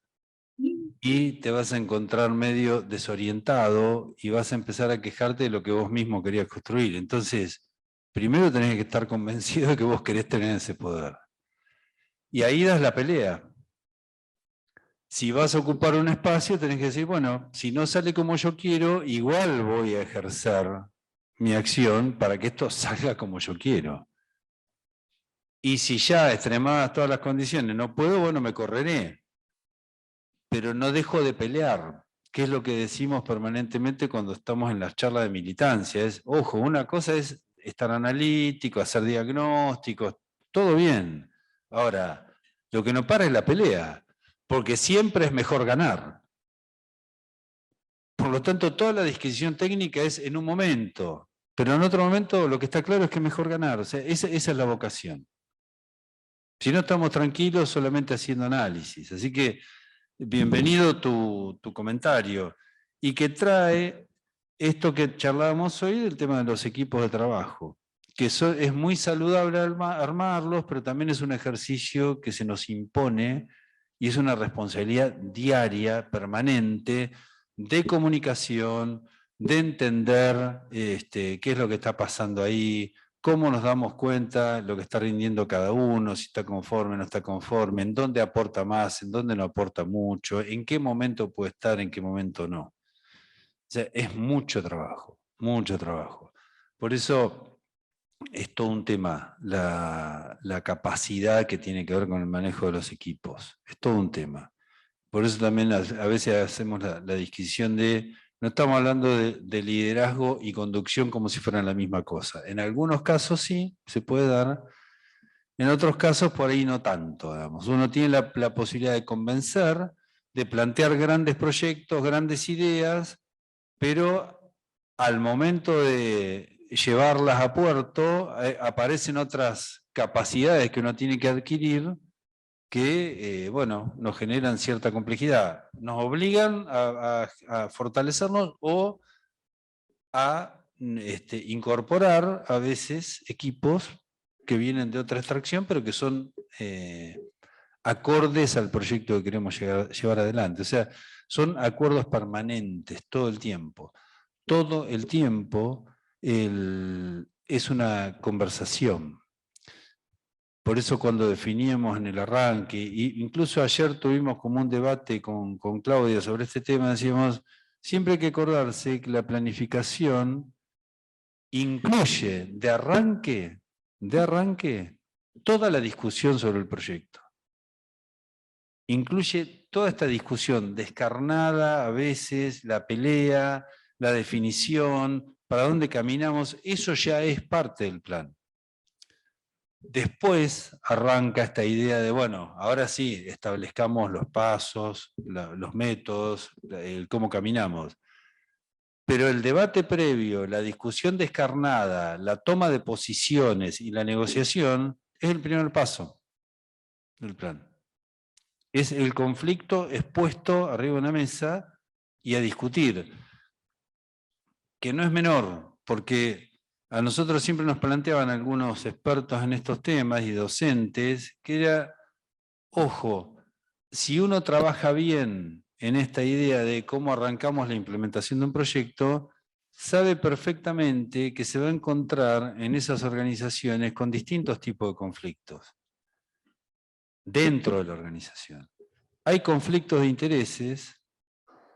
y te vas a encontrar medio desorientado y vas a empezar a quejarte de lo que vos mismo querías construir. Entonces, primero tenés que estar convencido de que vos querés tener ese poder. Y ahí das la pelea. Si vas a ocupar un espacio, tenés que decir, bueno, si no sale como yo quiero, igual voy a ejercer mi acción para que esto salga como yo quiero. Y si ya extremadas todas las condiciones no puedo, bueno, me correré. Pero no dejo de pelear, que es lo que decimos permanentemente cuando estamos en las charlas de militancia. Es, ojo, una cosa es estar analítico, hacer diagnósticos, todo bien. Ahora, lo que no para es la pelea, porque siempre es mejor ganar. Por lo tanto, toda la disquisición técnica es en un momento, pero en otro momento lo que está claro es que es mejor ganar. O sea, esa es la vocación. Si no estamos tranquilos solamente haciendo análisis. Así que bienvenido tu comentario. Y que trae esto que charlábamos hoy del tema de los equipos de trabajo. Que es muy saludable armarlos, pero también es un ejercicio que se nos impone y es una responsabilidad diaria, permanente, de comunicación, de entender qué es lo que está pasando ahí, cómo nos damos cuenta lo que está rindiendo cada uno, si está conforme o no está conforme, en dónde aporta más, en dónde no aporta mucho, en qué momento puede estar, en qué momento no. sea, es mucho trabajo, mucho trabajo. Por eso es todo un tema, la capacidad que tiene que ver con el manejo de los equipos. Es todo un tema. Por eso también a veces hacemos la disquisición de, no estamos hablando de liderazgo y conducción como si fueran la misma cosa. En algunos casos sí, se puede dar. En otros casos por ahí no tanto, digamos. Uno tiene la posibilidad de convencer, de plantear grandes proyectos, grandes ideas, pero al momento de llevarlas a puerto, aparecen otras capacidades que uno tiene que adquirir que, bueno, nos generan cierta complejidad. Nos obligan a fortalecernos o a incorporar a veces equipos que vienen de otra extracción, pero que son acordes al proyecto que queremos llevar adelante. O sea, son acuerdos permanentes todo el tiempo. Todo el tiempo es una conversación. Por eso cuando definíamos en el arranque, incluso ayer tuvimos como un debate con Claudia sobre este tema, decíamos, siempre hay que acordarse que la planificación incluye de arranque, toda la discusión sobre el proyecto. Incluye toda esta discusión descarnada, a veces, la pelea, la definición, para dónde caminamos, eso ya es parte del plan. Después arranca esta idea de, bueno, ahora sí, establezcamos los pasos, los métodos, el cómo caminamos. Pero el debate previo, la discusión descarnada, la toma de posiciones y la negociación es el primer paso del plan. Es el conflicto expuesto arriba de una mesa y a discutir, que no es menor, porque a nosotros siempre nos planteaban algunos expertos en estos temas y docentes, que era, ojo, si uno trabaja bien en esta idea de cómo arrancamos la implementación de un proyecto, sabe perfectamente que se va a encontrar en esas organizaciones con distintos tipos de conflictos dentro de la organización. Hay conflictos de intereses,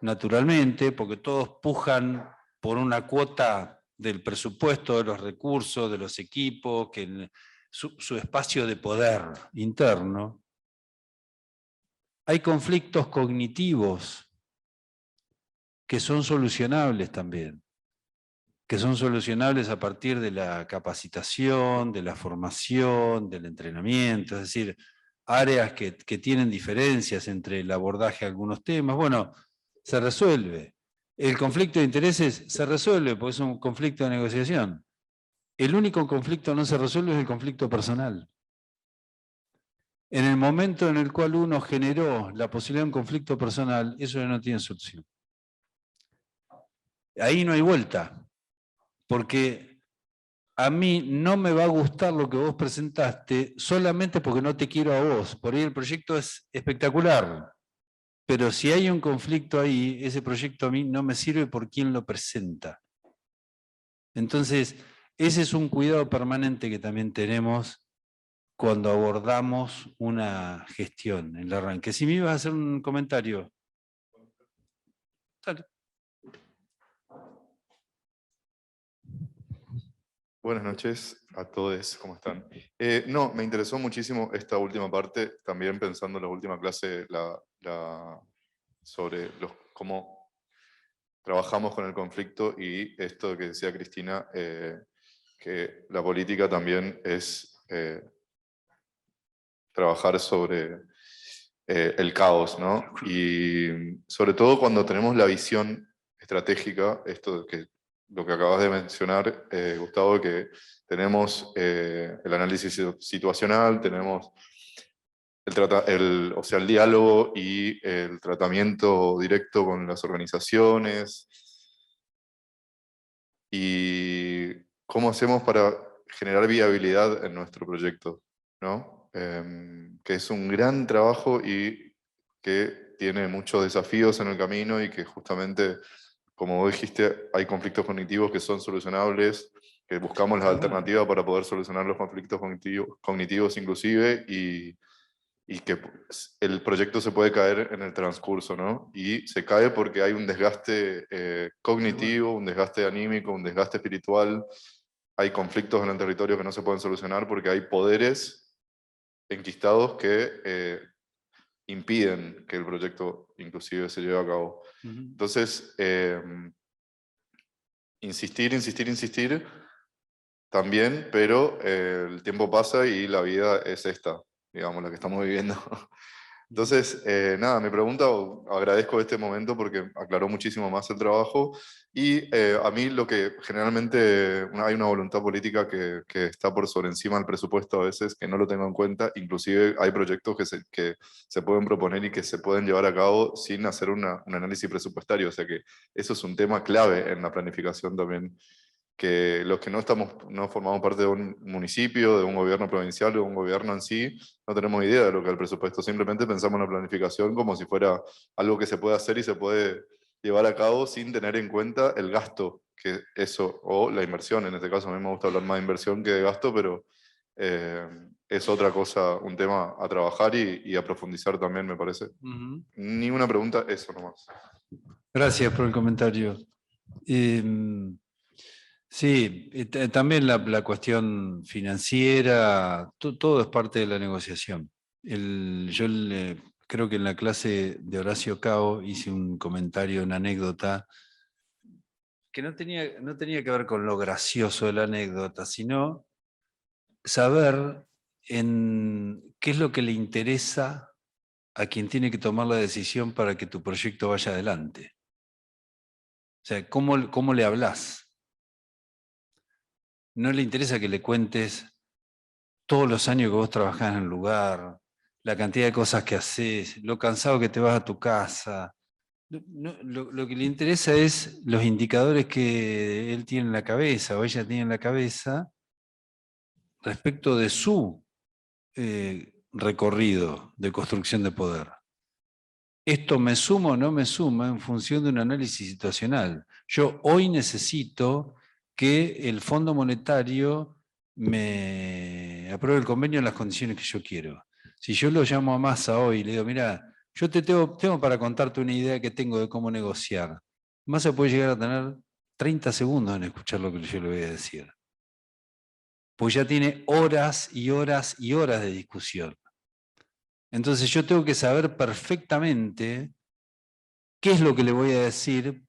naturalmente, porque todos pujan por una cuota del presupuesto, de los recursos, de los equipos, que su espacio de poder interno. Hay conflictos cognitivos que son solucionables también, que son solucionables a partir de la capacitación, de la formación, del entrenamiento, es decir, áreas que tienen diferencias entre el abordaje de algunos temas. Bueno, se resuelve. El conflicto de intereses se resuelve porque es un conflicto de negociación. El único conflicto que no se resuelve es el conflicto personal. En el momento en el cual uno generó la posibilidad de un conflicto personal, eso ya no tiene solución. Ahí no hay vuelta, porque a mí no me va a gustar lo que vos presentaste solamente porque no te quiero a vos. Por ahí el proyecto es espectacular, pero si hay un conflicto ahí, ese proyecto a mí no me sirve por quien lo presenta. Entonces, ese es un cuidado permanente que también tenemos cuando abordamos una gestión en el arranque. Si me ibas a hacer un comentario. Dale. Buenas noches a todos, ¿cómo están? No, me interesó muchísimo esta última parte, también pensando en la última clase sobre cómo trabajamos con el conflicto y esto que decía Cristina, que la política también es trabajar sobre el caos, ¿no? Y sobre todo cuando tenemos la visión estratégica, lo que acabas de mencionar, Gustavo, que tenemos el análisis situacional, tenemos el diálogo y el tratamiento directo con las organizaciones, y cómo hacemos para generar viabilidad en nuestro proyecto, ¿no? Que es un gran trabajo y que tiene muchos desafíos en el camino y que justamente, como vos dijiste, hay conflictos cognitivos que son solucionables, que buscamos la alternativa para poder solucionar los conflictos cognitivos inclusive, y y que el proyecto se puede caer en el transcurso, ¿no? Y se cae porque hay un desgaste cognitivo, un desgaste anímico, un desgaste espiritual, hay conflictos en el territorio que no se pueden solucionar porque hay poderes enquistados que impiden que el proyecto inclusive se lleve a cabo. Entonces, insistir, también, pero el tiempo pasa y la vida es esta, digamos, la que estamos viviendo. Entonces, nada, mi pregunta, agradezco este momento porque aclaró muchísimo más el trabajo y a mí lo que generalmente hay una voluntad política que está por sobre encima del presupuesto a veces, que no lo tengo en cuenta, inclusive hay proyectos que se pueden proponer y que se pueden llevar a cabo sin hacer un análisis presupuestario, o sea que eso es un tema clave en la planificación también, que los que no formamos parte de un municipio, de un gobierno provincial, de un gobierno en sí, no tenemos idea de lo que es el presupuesto. Simplemente pensamos en la planificación como si fuera algo que se puede hacer y se puede llevar a cabo sin tener en cuenta el gasto que eso, o la inversión. En este caso a mí me gusta hablar más de inversión que de gasto, pero es otra cosa, un tema a trabajar y a profundizar también, me parece. Ni una pregunta, eso nomás. Gracias por el comentario. Sí, también la cuestión financiera, todo es parte de la negociación. Creo que en la clase de Horacio Cao hice un comentario, una anécdota, que no tenía que ver con lo gracioso de la anécdota, sino saber qué es lo que le interesa a quien tiene que tomar la decisión para que tu proyecto vaya adelante. O sea, ¿cómo le hablas? No le interesa que le cuentes todos los años que vos trabajás en el lugar, la cantidad de cosas que haces, lo cansado que te vas a tu casa. Lo que le interesa es los indicadores que él tiene en la cabeza o ella tiene en la cabeza respecto de su recorrido de construcción de poder. ¿Esto me suma o no me suma en función de un análisis situacional? Yo hoy necesito que el Fondo Monetario me apruebe el convenio en las condiciones que yo quiero. Si yo lo llamo a Massa hoy y le digo, mira, yo tengo para contarte una idea que tengo de cómo negociar. Massa puede llegar a tener 30 segundos en escuchar lo que yo le voy a decir. Pues ya tiene horas y horas y horas de discusión. Entonces yo tengo que saber perfectamente qué es lo que le voy a decir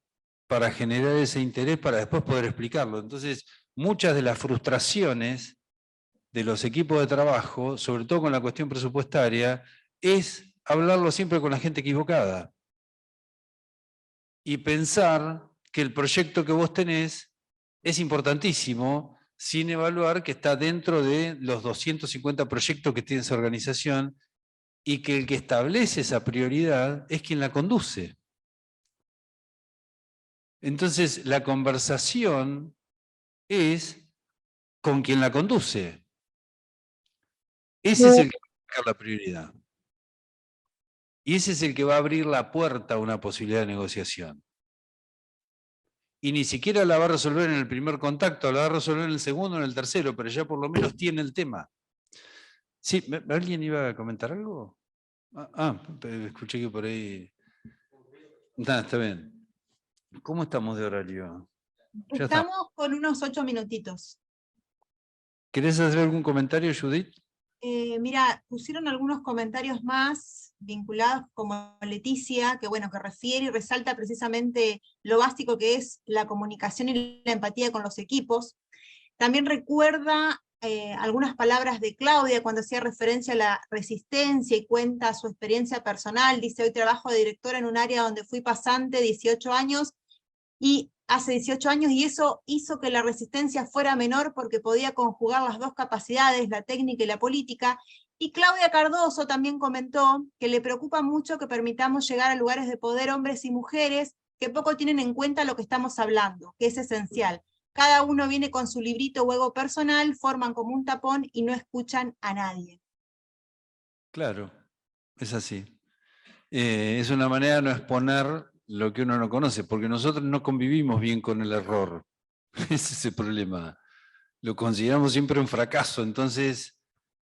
para generar ese interés, para después poder explicarlo. Entonces, muchas de las frustraciones de los equipos de trabajo, sobre todo con la cuestión presupuestaria, es hablarlo siempre con la gente equivocada. Y pensar que el proyecto que vos tenés es importantísimo, sin evaluar que está dentro de los 250 proyectos que tiene esa organización y que el que establece esa prioridad es quien la conduce. Entonces, la conversación es con quien la conduce. Ese es el que va a marcar la prioridad. Y ese es el que va a abrir la puerta a una posibilidad de negociación. Y ni siquiera la va a resolver en el primer contacto, la va a resolver en el segundo o en el tercero, pero ya por lo menos tiene el tema. Sí, ¿alguien iba a comentar algo? Escuché que por ahí... Nada, está bien. ¿Cómo estamos de horario? Ya Estamos con unos 8 minutitos. ¿Querés hacer algún comentario, Judith? Mira, pusieron algunos comentarios más vinculados como Leticia, que bueno, que refiere y resalta precisamente lo básico que es la comunicación y la empatía con los equipos. También recuerda algunas palabras de Claudia cuando hacía referencia a la resistencia y cuenta su experiencia personal. Dice, hoy trabajo de directora en un área donde fui pasante 18 años, y hace 18 años, y eso hizo que la resistencia fuera menor porque podía conjugar las dos capacidades, la técnica y la política. Y Claudia Cardoso también comentó que le preocupa mucho que permitamos llegar a lugares de poder hombres y mujeres que poco tienen en cuenta lo que estamos hablando, que es esencial. Cada uno viene con su librito o ego personal, forman como un tapón y no escuchan a nadie. Claro, es así. Es una manera de no exponer lo que uno no conoce, porque nosotros no convivimos bien con el error. Ese es el problema. Lo consideramos siempre un fracaso, entonces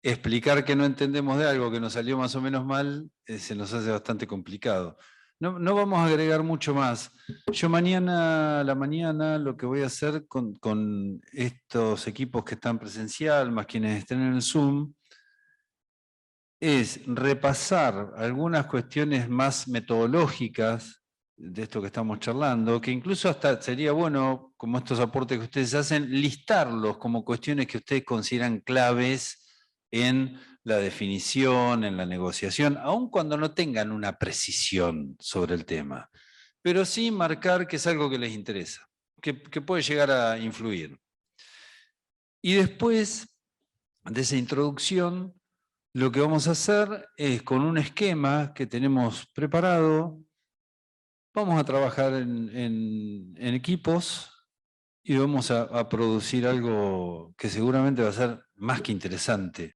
explicar que no entendemos de algo que nos salió más o menos mal, se nos hace bastante complicado. No vamos a agregar mucho más. Yo mañana a la mañana lo que voy a hacer con estos equipos que están presencial, más quienes estén en el Zoom, es repasar algunas cuestiones más metodológicas de esto que estamos charlando, que incluso hasta sería bueno, como estos aportes que ustedes hacen, listarlos como cuestiones que ustedes consideran claves en la definición, en la negociación, aun cuando no tengan una precisión sobre el tema, pero sí marcar que es algo que les interesa, que puede llegar a influir. Y después de esa introducción, lo que vamos a hacer es, con un esquema que tenemos preparado, vamos a trabajar en equipos y vamos a producir algo que seguramente va a ser más que interesante.